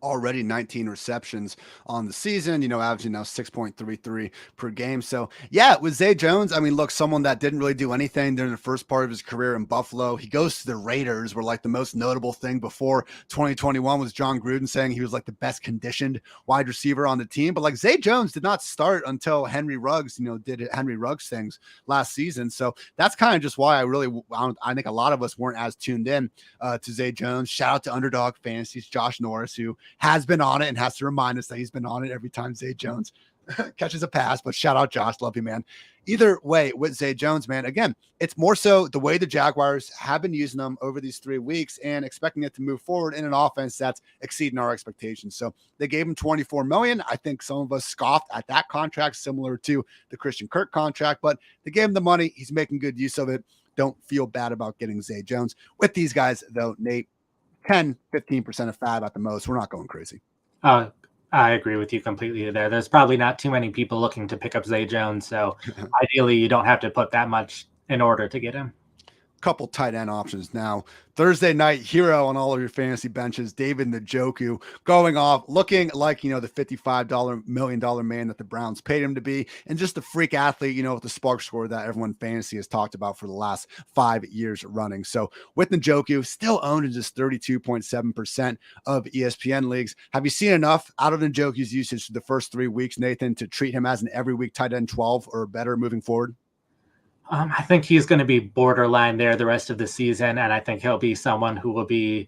Already 19 receptions on the season, averaging now 6.33 per game. So yeah, with Zay Jones, I mean, look, someone that didn't really do anything during the first part of his career in Buffalo. He goes to the Raiders, where like the most notable thing before 2021 was John Gruden saying he was like the best conditioned wide receiver on the team. But like Zay Jones did not start until Henry Ruggs, did Henry Ruggs things last season. So that's kind of just why I think a lot of us weren't as tuned in to Zay Jones. Shout out to Underdog Fantasies, Josh Norris, who has been on it and has to remind us that he's been on it every time Zay Jones catches a pass. But shout out Josh, love you, man. Either way, with Zay Jones, man, again, it's more so the way the Jaguars have been using them over these 3 weeks and expecting it to move forward in an offense that's exceeding our expectations. So they gave him $24 million. I think some of us scoffed at that contract, similar to the Christian Kirk contract, but they gave him the money. He's making good use of it. Don't feel bad about getting Zay Jones. With these guys, though, Nate, 10, 15% of fab at the most. We're not going crazy. I agree with you completely there. There's probably not too many people looking to pick up Zay Jones. So ideally, you don't have to put that much in order to get him. Couple tight end options now. Thursday night hero on all of your fantasy benches, David Njoku, going off, looking like, the $55 million man that the Browns paid him to be, and just the freak athlete, with the spark score that everyone fantasy has talked about for the last 5 years running. So with Njoku, still owned in just 32.7% of ESPN leagues. Have you seen enough out of Njoku's usage for the first 3 weeks, Nathan, to treat him as an every week tight end 12 or better moving forward? I think he's going to be borderline there the rest of the season, and I think he'll be someone who will be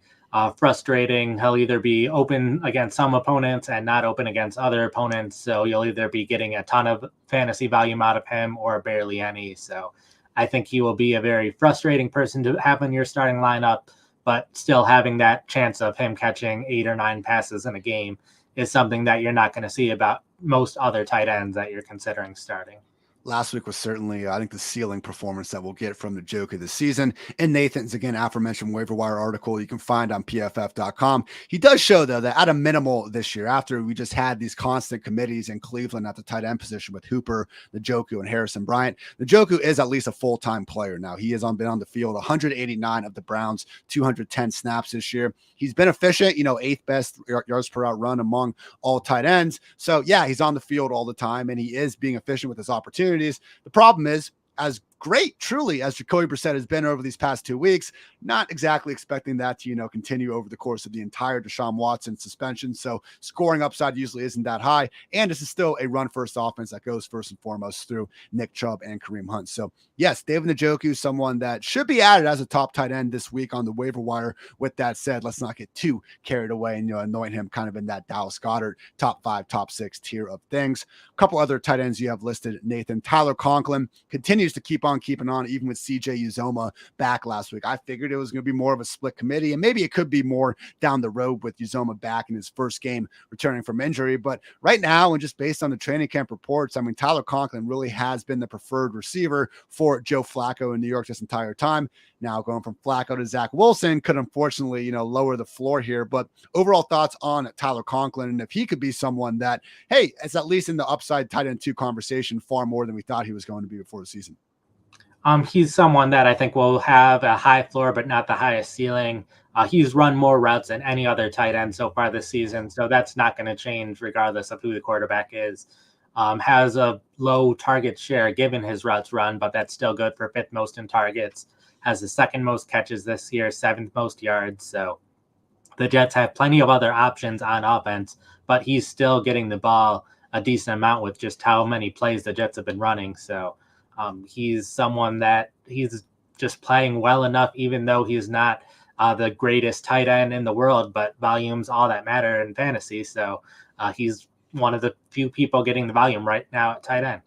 frustrating. He'll either be open against some opponents and not open against other opponents, so you'll either be getting a ton of fantasy volume out of him or barely any. So I think he will be a very frustrating person to have in your starting lineup, but still having that chance of him catching 8 or 9 passes in a game is something that you're not going to see about most other tight ends that you're considering starting. Last week was certainly, I think, the ceiling performance that we'll get from Njoku this season. And Nathan's, again, aforementioned waiver wire article you can find on PFF.com. He does show, though, that at a minimal this year, after we just had these constant committees in Cleveland at the tight end position with Hooper, Njoku, and Harrison Bryant, Njoku is at least a full-time player now. He has been on the field 189 of the Browns, 210 snaps this year. He's been efficient, 8th best yards per out run among all tight ends. So, yeah, he's on the field all the time, and he is being efficient with his opportunities. The problem is, as great, truly, as Jacoby Brissett has been over these past 2 weeks, not exactly expecting that to, continue over the course of the entire Deshaun Watson suspension. So scoring upside usually isn't that high. And this is still a run-first offense that goes first and foremost through Nick Chubb and Kareem Hunt. So yes, David Njoku, someone that should be added as a top tight end this week on the waiver wire. With that said, let's not get too carried away and, anoint him kind of in that Dallas Goedert top 5, top 6 tier of things. A couple other tight ends you have listed, Nathan. Tyler Conklin continues to keep on keeping on, even with CJ Uzomah back last week. I figured it was going to be more of a split committee, and maybe it could be more down the road with Uzomah back in his first game returning from injury. But right now, and just based on the training camp reports, I mean, Tyler Conklin really has been the preferred receiver for Joe Flacco in New York this entire time. Now going from Flacco to Zach Wilson could unfortunately, lower the floor here. But overall thoughts on Tyler Conklin, and if he could be someone that, hey, it's at least in the upside tight end 2 conversation far more than we thought he was going to be before the season. He's someone that I think will have a high floor, but not the highest ceiling. He's run more routes than any other tight end so far this season, so that's not going to change regardless of who the quarterback is. has a low target share given his routes run, but that's still good for 5th most in targets. Has the 2nd most catches this year, 7th most yards. So the Jets have plenty of other options on offense, but he's still getting the ball a decent amount with just how many plays the Jets have been running. So he's someone that he's just playing well enough, even though he's not the greatest tight end in the world, but volume's all that matter in fantasy. So he's one of the few people getting the volume right now at tight end.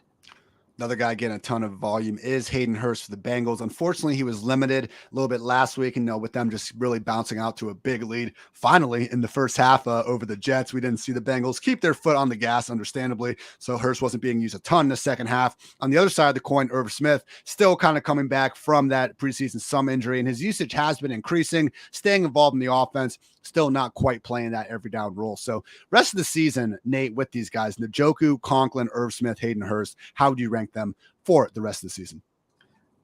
Another guy getting a ton of volume is Hayden Hurst for the Bengals. Unfortunately, he was limited a little bit last week, and with them just really bouncing out to a big lead finally in the first half over the Jets. We didn't see the Bengals keep their foot on the gas, understandably, so Hurst wasn't being used a ton in the second half. On the other side of the coin, Irv Smith still kind of coming back from that preseason some injury, and his usage has been increasing, staying involved in the offense, still not quite playing that every down role. So rest of the season, Nate, with these guys, Njoku, Conklin, Irv Smith, Hayden Hurst, how would you rank them for the rest of the season?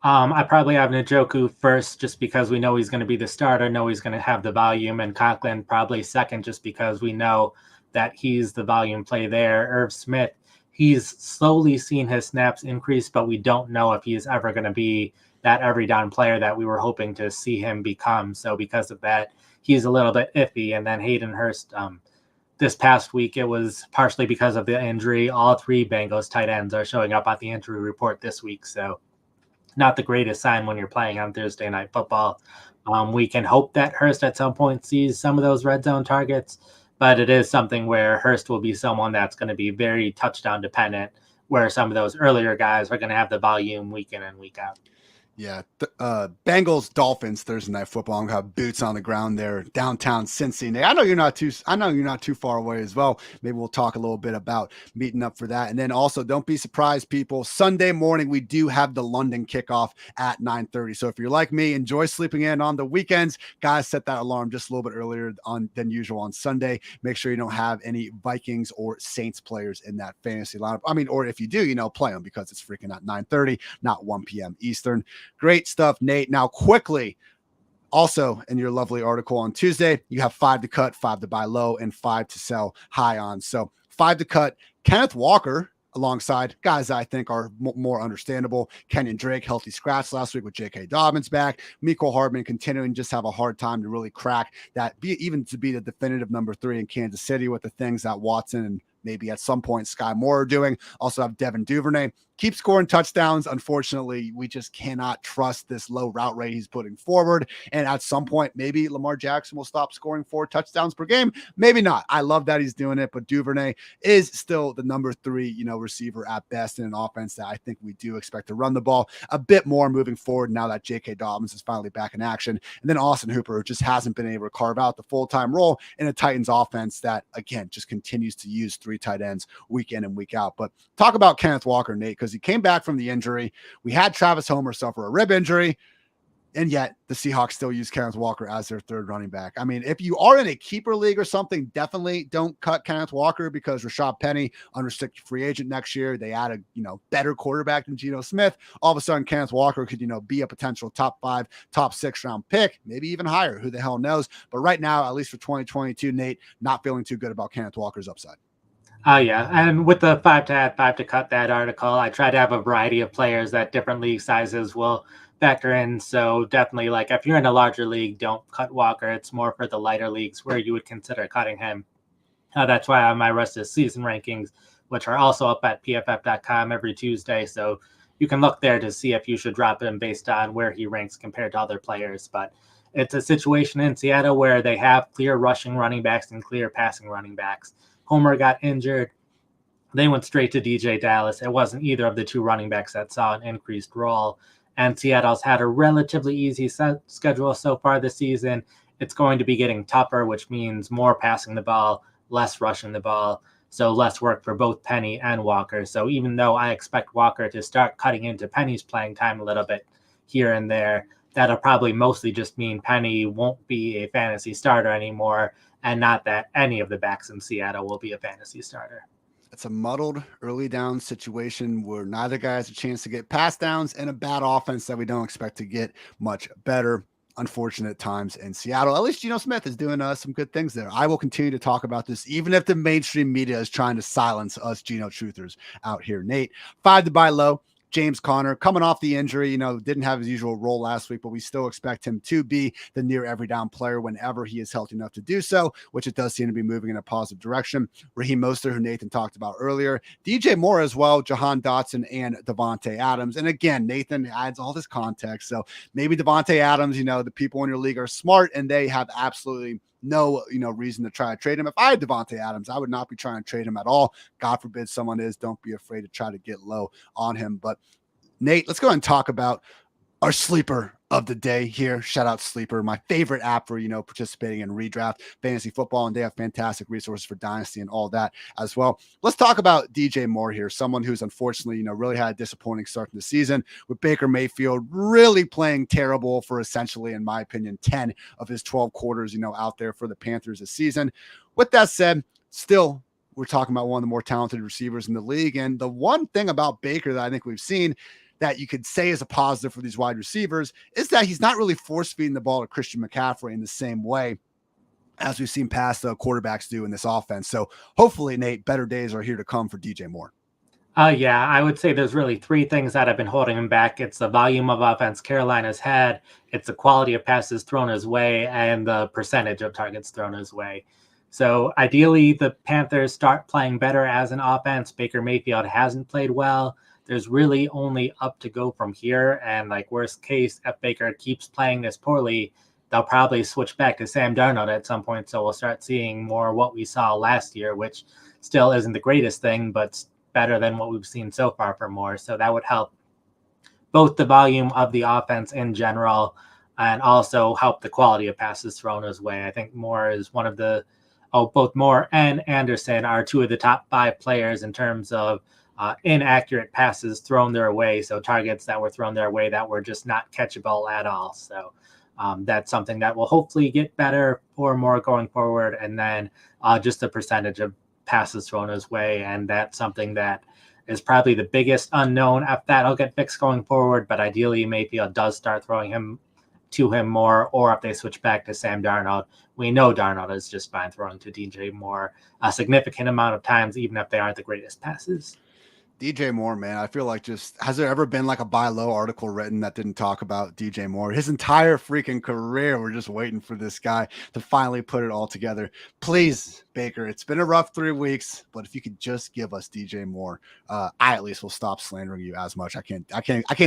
I probably have Njoku first just because we know he's going to be the starter, know he's going to have the volume, and Conklin probably second just because we know that he's the volume play there. Irv Smith, he's slowly seen his snaps increase, but we don't know if he's ever going to be that every down player that we were hoping to see him become. So because of that, he's a little bit iffy. And then Hayden Hurst, this past week, it was partially because of the injury. All 3 Bengals tight ends are showing up on the injury report this week. So not the greatest sign when you're playing on Thursday Night Football. We can hope that Hurst at some point sees some of those red zone targets, but it is something where Hurst will be someone that's going to be very touchdown dependent, where some of those earlier guys are going to have the volume week in and week out. Yeah, Bengals Dolphins Thursday Night Football. I'm gonna have boots on the ground there, downtown Cincinnati. I know you're not too far away as well. Maybe we'll talk a little bit about meeting up for that. And then also, don't be surprised, people. Sunday morning we do have the London kickoff at 9:30. So if you're like me, enjoy sleeping in on the weekends. Guys, set that alarm just a little bit earlier than usual on Sunday. Make sure you don't have any Vikings or Saints players in that fantasy lineup. I mean, or if you do, play them because it's freaking at 9:30, not 1 p.m. Eastern. Great stuff, Nate. Now, quickly, also in your lovely article on Tuesday, you have 5 to cut, 5 to buy low, and 5 to sell high on. So 5 to cut, Kenneth Walker alongside guys I think are more understandable. Kenyon Drake, healthy scratch last week with J.K. Dobbins back. Mecole Hardman continuing just have a hard time to really crack that, even to be the definitive number 3 in Kansas City with the things that Watson and maybe at some point Sky Moore are doing. Also have Devin Duvernay. Keep scoring touchdowns. Unfortunately, we just cannot trust this low route rate he's putting forward. And at some point, maybe Lamar Jackson will stop scoring 4 touchdowns per game. Maybe not. I love that he's doing it, but Duvernay is still the number 3, receiver at best in an offense that I think we do expect to run the ball a bit more moving forward now that J.K. Dobbins is finally back in action. And then Austin Hooper just hasn't been able to carve out the full-time role in a Titans offense that, again, just continues to use 3 tight ends week in and week out. But talk about Kenneth Walker, Nate, because he came back from the injury. We had Travis Homer suffer a rib injury, and yet the Seahawks still use Kenneth Walker as their 3rd running back. I mean, if you are in a keeper league or something, definitely don't cut Kenneth Walker because Rashad Penny, unrestricted free agent next year. They add a better quarterback than Geno Smith. All of a sudden, Kenneth Walker could be a potential top 5, top 6 round pick, maybe even higher. Who the hell knows? But right now, at least for 2022, Nate, not feeling too good about Kenneth Walker's upside. Yeah. And with the 5 to add, 5 to cut that article, I try to have a variety of players that different league sizes will factor in. So definitely, like, if you're in a larger league, don't cut Walker. It's more for the lighter leagues where you would consider cutting him. That's why I have my rest of the season rankings, which are also up at PFF.com every Tuesday. So you can look there to see if you should drop him based on where he ranks compared to other players. But it's a situation in Seattle where they have clear rushing running backs and clear passing running backs. Homer got injured. They went straight to DJ Dallas. It wasn't either of the 2 running backs that saw an increased role. And Seattle's had a relatively easy schedule so far this season. It's going to be getting tougher, which means more passing the ball, less rushing the ball. So less work for both Penny and Walker. So even though I expect Walker to start cutting into Penny's playing time a little bit here and there, that'll probably mostly just mean Penny won't be a fantasy starter anymore, and not that any of the backs in Seattle will be a fantasy starter. It's a muddled early down situation where neither guy has a chance to get pass downs and a bad offense that we don't expect to get much better. unfortunate times in Seattle. At least Geno Smith is doing some good things there. I will continue to talk about this, even if the mainstream media is trying to silence us Geno truthers out here. Nate, 5 to buy low. James Conner coming off the injury, didn't have his usual role last week, but we still expect him to be the near every down player whenever he is healthy enough to do so, which it does seem to be moving in a positive direction. Raheem Mostert, who Nathan talked about earlier, DJ Moore as well, Jahan Dotson, and Devontae Adams. And again, Nathan adds all this context. So maybe Devontae Adams, the people in your league are smart and they have absolutely no, reason to try to trade him. If I had Devontae Adams, I would not be trying to trade him at all. God forbid someone is. Don't be afraid to try to get low on him. But Nate, let's go ahead and talk about our sleeper of the day here. Shout out Sleeper, my favorite app for, participating in redraft fantasy football, and they have fantastic resources for dynasty and all that as well. Let's talk about DJ Moore here, someone who's unfortunately, really had a disappointing start to the season with Baker Mayfield really playing terrible for essentially, in my opinion, 10 of his 12 quarters, out there for the Panthers this season. With that said, still, we're talking about one of the more talented receivers in the league. And the one thing about Baker that I think we've seen that you could say is a positive for these wide receivers is that he's not really force feeding the ball to Christian McCaffrey in the same way as we've seen past quarterbacks do in this offense. So hopefully, Nate, better days are here to come for DJ Moore. Yeah, I would say there's really 3 things that have been holding him back. It's the volume of offense Carolina's had, it's the quality of passes thrown his way, and the percentage of targets thrown his way. So ideally, the Panthers start playing better as an offense. Baker Mayfield hasn't played well. There's really only up to go from here. And worst case, if Baker keeps playing this poorly, they'll probably switch back to Sam Darnold at some point. So we'll start seeing more what we saw last year, which still isn't the greatest thing, but better than what we've seen so far for Moore. So that would help both the volume of the offense in general and also help the quality of passes thrown his way. I think Moore is one of the, both Moore and Anderson are 2 of the top 5 players in terms of inaccurate passes thrown their way. So targets that were thrown their way that were just not catchable at all. So that's something that will hopefully get better for Moore going forward. And then just the percentage of passes thrown his way. And that's something that is probably the biggest unknown. If that'll get fixed going forward, but ideally Mayfield does start throwing him more, or if they switch back to Sam Darnold. We know Darnold is just fine throwing to DJ Moore a significant amount of times, even if they aren't the greatest passes. DJ Moore, man, I feel like has there ever been a buy low article written that didn't talk about DJ Moore? His entire freaking career, we're just waiting for this guy to finally put it all together. Please, Baker, it's been a rough 3 weeks, but if you could just give us DJ Moore, I at least will stop slandering you as much. I can't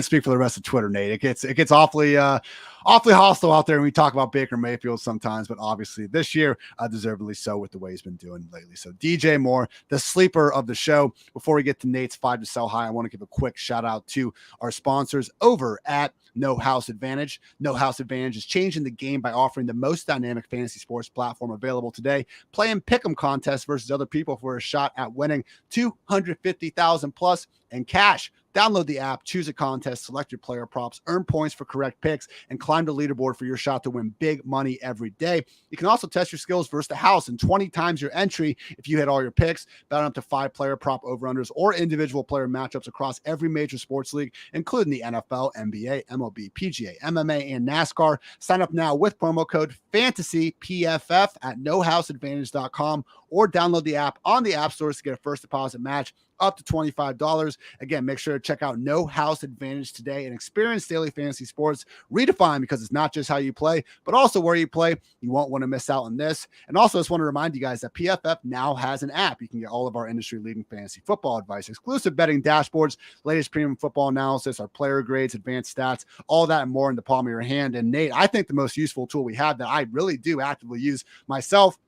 speak for the rest of Twitter, Nate. It gets awfully hostile out there when we talk about Baker Mayfield sometimes, but obviously this year, deservedly so with the way he's been doing lately. So DJ Moore, the sleeper of the show. Before we get to Nate's 5 to sell high, I want to give a quick shout out to our sponsors over at No House Advantage. No House Advantage is changing the game by offering the most dynamic fantasy sports platform available today. Play and pick'em contests versus other people for a shot at winning $250,000 plus in cash. Download the app, choose a contest, select your player props, earn points for correct picks, and climb the leaderboard for your shot to win big money every day. You can also test your skills versus the house and 20 times your entry if you hit all your picks. Bet on up to 5 player prop over-unders or individual player matchups across every major sports league, including the NFL, NBA, MLB, PGA, MMA, and NASCAR. Sign up now with promo code FANTASYPFF at nohouseadvantage.com or download the app on the App Stores to get a first deposit match up to $25. Again, make sure to check out No House Advantage today and experience daily fantasy sports redefined, because it's not just how you play, but also where you play. You won't want to miss out on this. And also, just want to remind you guys that PFF now has an app. You can get all of our industry-leading fantasy football advice, exclusive betting dashboards, latest premium football analysis, our player grades, advanced stats, all that and more in the palm of your hand. And Nate, I think the most useful tool we have that I really do actively use myself,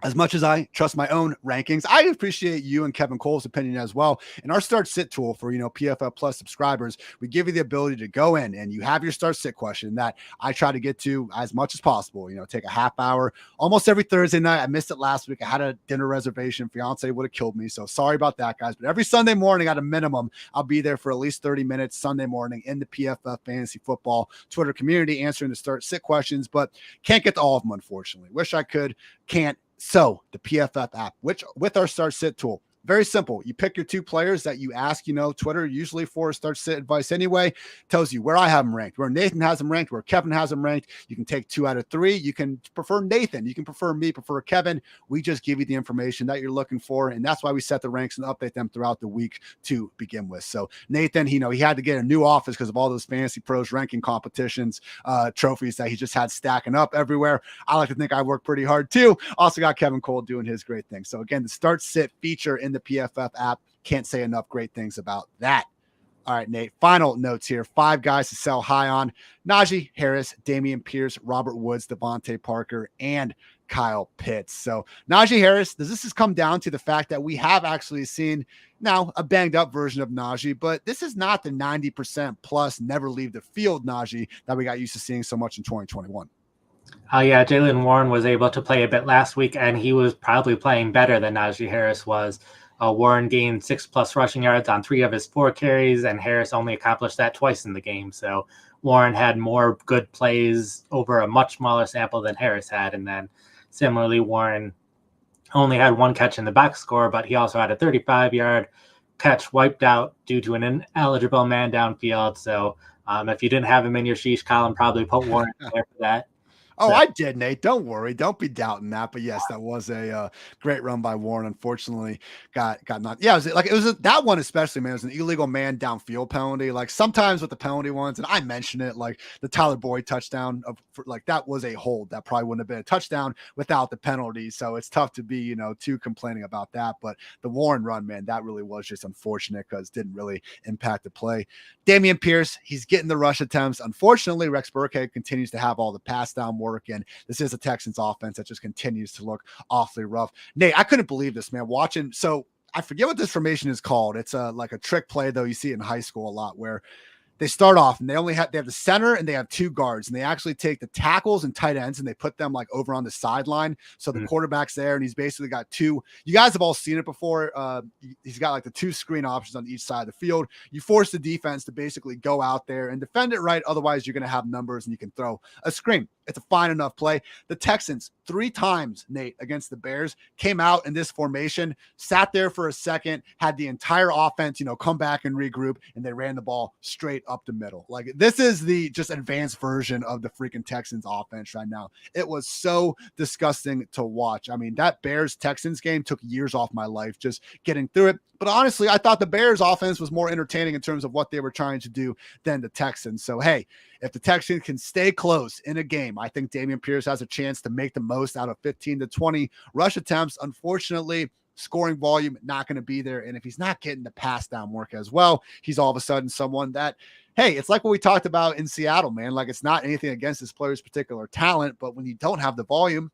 as much as I trust my own rankings, I appreciate you and Kevin Cole's opinion as well. In our start sit tool for, PFF Plus subscribers, we give you the ability to go in and you have your start sit question that I try to get to as much as possible. Take a half hour almost every Thursday night. I missed it last week. I had a dinner reservation. Fiance would have killed me. So sorry about that, guys. But every Sunday morning at a minimum, I'll be there for at least 30 minutes Sunday morning in the PFF Fantasy Football Twitter community answering the start sit questions, but can't get to all of them, unfortunately. Wish I could, can't. So the PFF app, which with our start sit tool, Very simple. You pick your 2 players that you ask, Twitter usually for start sit advice anyway, tells you where I have them ranked, where Nathan has them ranked, where Kevin has them ranked. You can take 2 out of 3. You can prefer Nathan. You can prefer me, prefer Kevin. We just give you the information that you're looking for. And that's why we set the ranks and update them throughout the week to begin with. So Nathan, he had to get a new office because of all those Fantasy Pros ranking competitions, trophies that he just had stacking up everywhere. I like to think I work pretty hard too. Also got Kevin Cole doing his great thing. So again, the start sit feature in the PFF app. Can't say enough great things about that. All right, Nate, final notes here. 5 guys to sell high on: Najee Harris, Dameon Pierce, Robert Woods, Devontae Parker, and Kyle Pitts. So Najee Harris, does this come down to the fact that we have actually seen now a banged up version of Najee, but this is not the 90% plus never leave the field Najee that we got used to seeing so much in 2021. Yeah, Jaylen Warren was able to play a bit last week, and he was probably playing better than Najee Harris was. Warren gained 6+ rushing yards on 3 of his 4 carries, and Harris only accomplished that twice in the game. So Warren had more good plays over a much smaller sample than Harris had. And then similarly, Warren only had 1 catch in the box score, but he also had a 35-yard catch wiped out due to an ineligible man downfield. So if you didn't have him in your Sheesh column, probably put Warren there for that. Oh, I did, Nate. Don't worry. Don't be doubting that. But yes, that was a great run by Warren. Unfortunately, got not. Yeah, it was that one especially, man. It was an illegal man downfield penalty. Like sometimes with the penalty ones, and I mentioned it, like the Tyler Boyd touchdown that was a hold that probably wouldn't have been a touchdown without the penalty. So it's tough to be too complaining about that. But the Warren run, man, that really was just unfortunate because it didn't really impact the play. Dameon Pierce, he's getting the rush attempts. Unfortunately, Rex Burkhead continues to have all the pass down work, and this is a Texans offense that just continues to look awfully rough. Nate, I couldn't believe this, man, watching. So I forget what this formation is called. It's like a trick play, though. You see it in high school a lot, where they start off and they have the center and they have 2 guards, and they actually take the tackles and tight ends and they put them like over on the sideline. So the quarterback's there, and he's basically got 2. You guys have all seen it before. He's got like the 2 screen options on each side of the field. You force the defense to basically go out there and defend it right. Otherwise, you're going to have numbers and you can throw a screen. It's a fine enough play. The Texans 3 times, Nate, against the Bears, came out in this formation, sat there for a second, had the entire offense, come back and regroup, and they ran the ball straight up the middle. Like, this is the just advanced version of the freaking Texans offense right now. It was so disgusting to watch. I mean, that Bears-Texans game took years off my life just getting through it. But honestly, I thought the Bears offense was more entertaining in terms of what they were trying to do than the Texans. So, hey, if the Texans can stay close in a game, I think Dameon Pierce has a chance to make the most out of 15 to 20 rush attempts. Unfortunately, scoring volume not going to be there. And if he's not getting the pass down work as well, he's all of a sudden someone that, hey, it's like what we talked about in Seattle, man. Like, it's not anything against this player's particular talent, but when you don't have the volume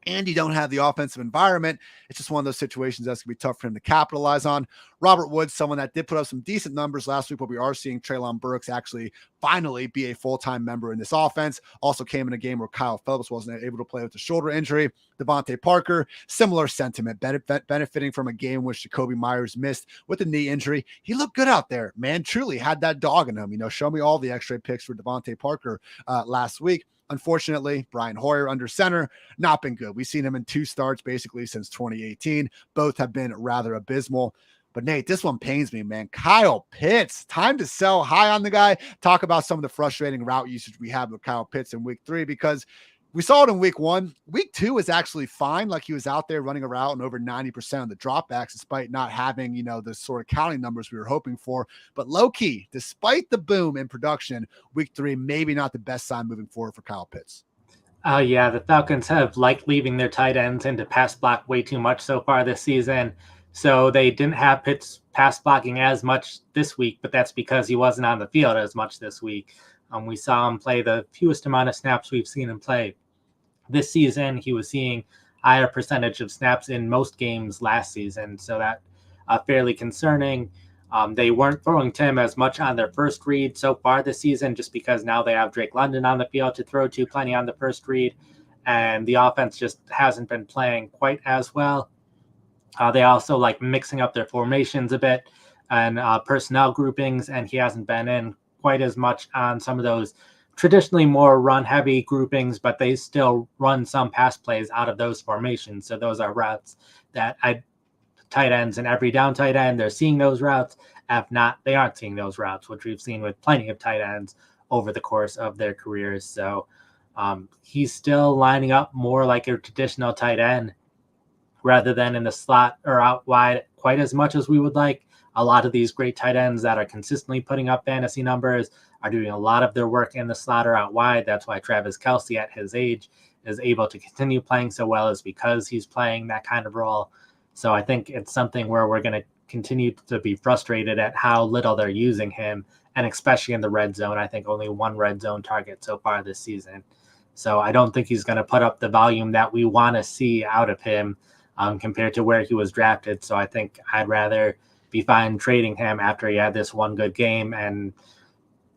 and you don't have the offensive environment, it's just one of those situations that's going to be tough for him to capitalize on. Robert Woods, someone that did put up some decent numbers last week, but we are seeing Treylon Burks actually finally be a full-time member in this offense. Also came in a game where Kyle Phillips wasn't able to play with a shoulder injury. Devontae Parker, similar sentiment, benefiting from a game which Jacoby Myers missed with a knee injury. He looked good out there, man. Truly had that dog in him. Show me all the X-ray picks for Devontae Parker last week. Unfortunately, Brian Hoyer under center, not been good. We've seen him in 2 starts basically since 2018. Both have been rather abysmal. But Nate, this one pains me, man. Kyle Pitts, time to sell high on the guy. Talk about some of the frustrating route usage we have with Kyle Pitts in week 3, because we saw it in week 1. Week 2 is actually fine. Like, he was out there running a route and over 90% of the dropbacks, despite not having, the sort of counting numbers we were hoping for. But low key, despite the boom in production, week 3, maybe not the best sign moving forward for Kyle Pitts. Yeah, the Falcons have liked leaving their tight ends into pass block way too much so far this season. So they didn't have Pitts pass blocking as much this week, but that's because he wasn't on the field as much this week. We saw him play the fewest amount of snaps we've seen him play this season. He was seeing higher percentage of snaps in most games last season, so that fairly concerning. They weren't throwing to him as much on their first read so far this season, just because now they have Drake London on the field to throw to, plenty on the first read, and the offense just hasn't been playing quite as well. They also like mixing up their formations a bit and personnel groupings, and he hasn't been in quite as much on some of those traditionally more run-heavy groupings, but they still run some pass plays out of those formations. So those are routes that tight ends and every down tight end. They're seeing those routes. If not, they aren't seeing those routes, which we've seen with plenty of tight ends over the course of their careers. So he's still lining up more like a traditional tight end rather than in the slot or out wide quite as much as we would like. A lot of these great tight ends that are consistently putting up fantasy numbers are doing a lot of their work in the slot or out wide. That's why Travis Kelce at his age is able to continue playing so well, is because he's playing that kind of role. So I think it's something where we're going to continue to be frustrated at how little they're using him, and especially in the red zone. I think only one red zone target so far this season. So I don't think he's going to put up the volume that we want to see out of him compared to where he was drafted. So I think I'd rather be fine trading him after he had this one good game, and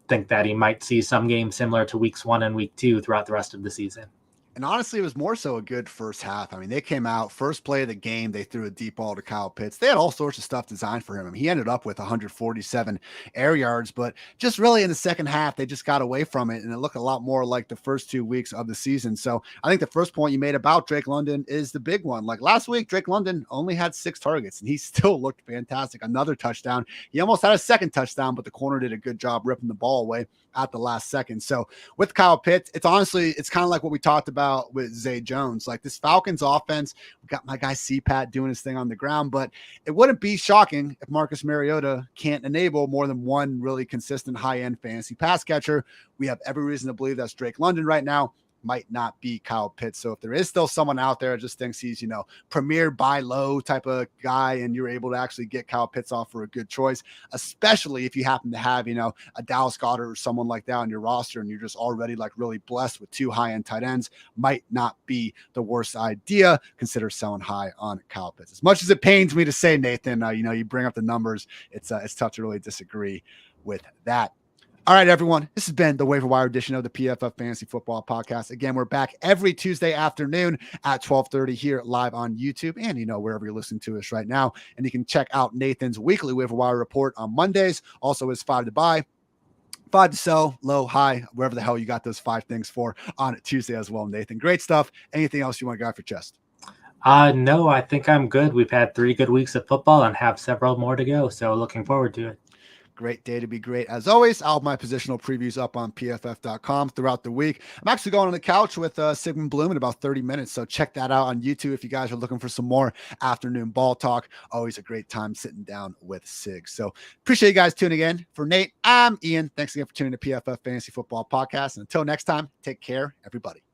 think that he might see some games similar to weeks 1 and week 2 throughout the rest of the season. And honestly, it was more so a good first half. I mean, they came out, first play of the game, they threw a deep ball to Kyle Pitts. They had all sorts of stuff designed for him. I mean, he ended up with 147 air yards, but just really in the second half, they just got away from it, and it looked a lot more like the first 2 weeks of the season. So I think the first point you made about Drake London is the big one. Like last week, Drake London only had 6 targets, and he still looked fantastic. Another touchdown. He almost had a second touchdown, but the corner did a good job ripping the ball away at the last second. So with Kyle Pitts, it's kind of like what we talked about with Zay Jones. Like this Falcons offense, we got my guy CPAT doing his thing on the ground, but it wouldn't be shocking if Marcus Mariota can't enable more than one really consistent high-end fantasy pass catcher. We have every reason to believe that's Drake London right now. Might not be Kyle Pitts. So if there is still someone out there that just thinks he's, premier buy low type of guy, and you're able to actually get Kyle Pitts off for a good choice, especially if you happen to have, a Dallas Goedert or someone like that on your roster, and you're just already like really blessed with 2 high-end tight ends, might not be the worst idea. Consider selling high on Kyle Pitts. As much as it pains me to say, Nathan, you bring up the numbers. It's tough to really disagree with that. All right, everyone. This has been the Waiver Wire edition of the PFF Fantasy Football Podcast. Again, we're back every Tuesday afternoon at 12:30 here live on YouTube and, wherever you're listening to us right now. And you can check out Nathan's weekly Waiver Wire report on Mondays. Also, his 5 to buy, 5 to sell, low, high, wherever the hell you got those 5 things for on Tuesday as well, Nathan. Great stuff. Anything else you want to go off your chest? No, I think I'm good. We've had 3 good weeks of football and have several more to go. So looking forward to it. Great day to be great. As always, I'll have my positional previews up on pff.com throughout the week. I'm actually going on the couch with Sigmund Bloom in about 30 minutes. So check that out on YouTube if you guys are looking for some more afternoon ball talk. Always a great time sitting down with Sig. So appreciate you guys tuning in. For Nate, I'm Ian. Thanks again for tuning in to PFF Fantasy Football Podcast. And until next time, take care, everybody.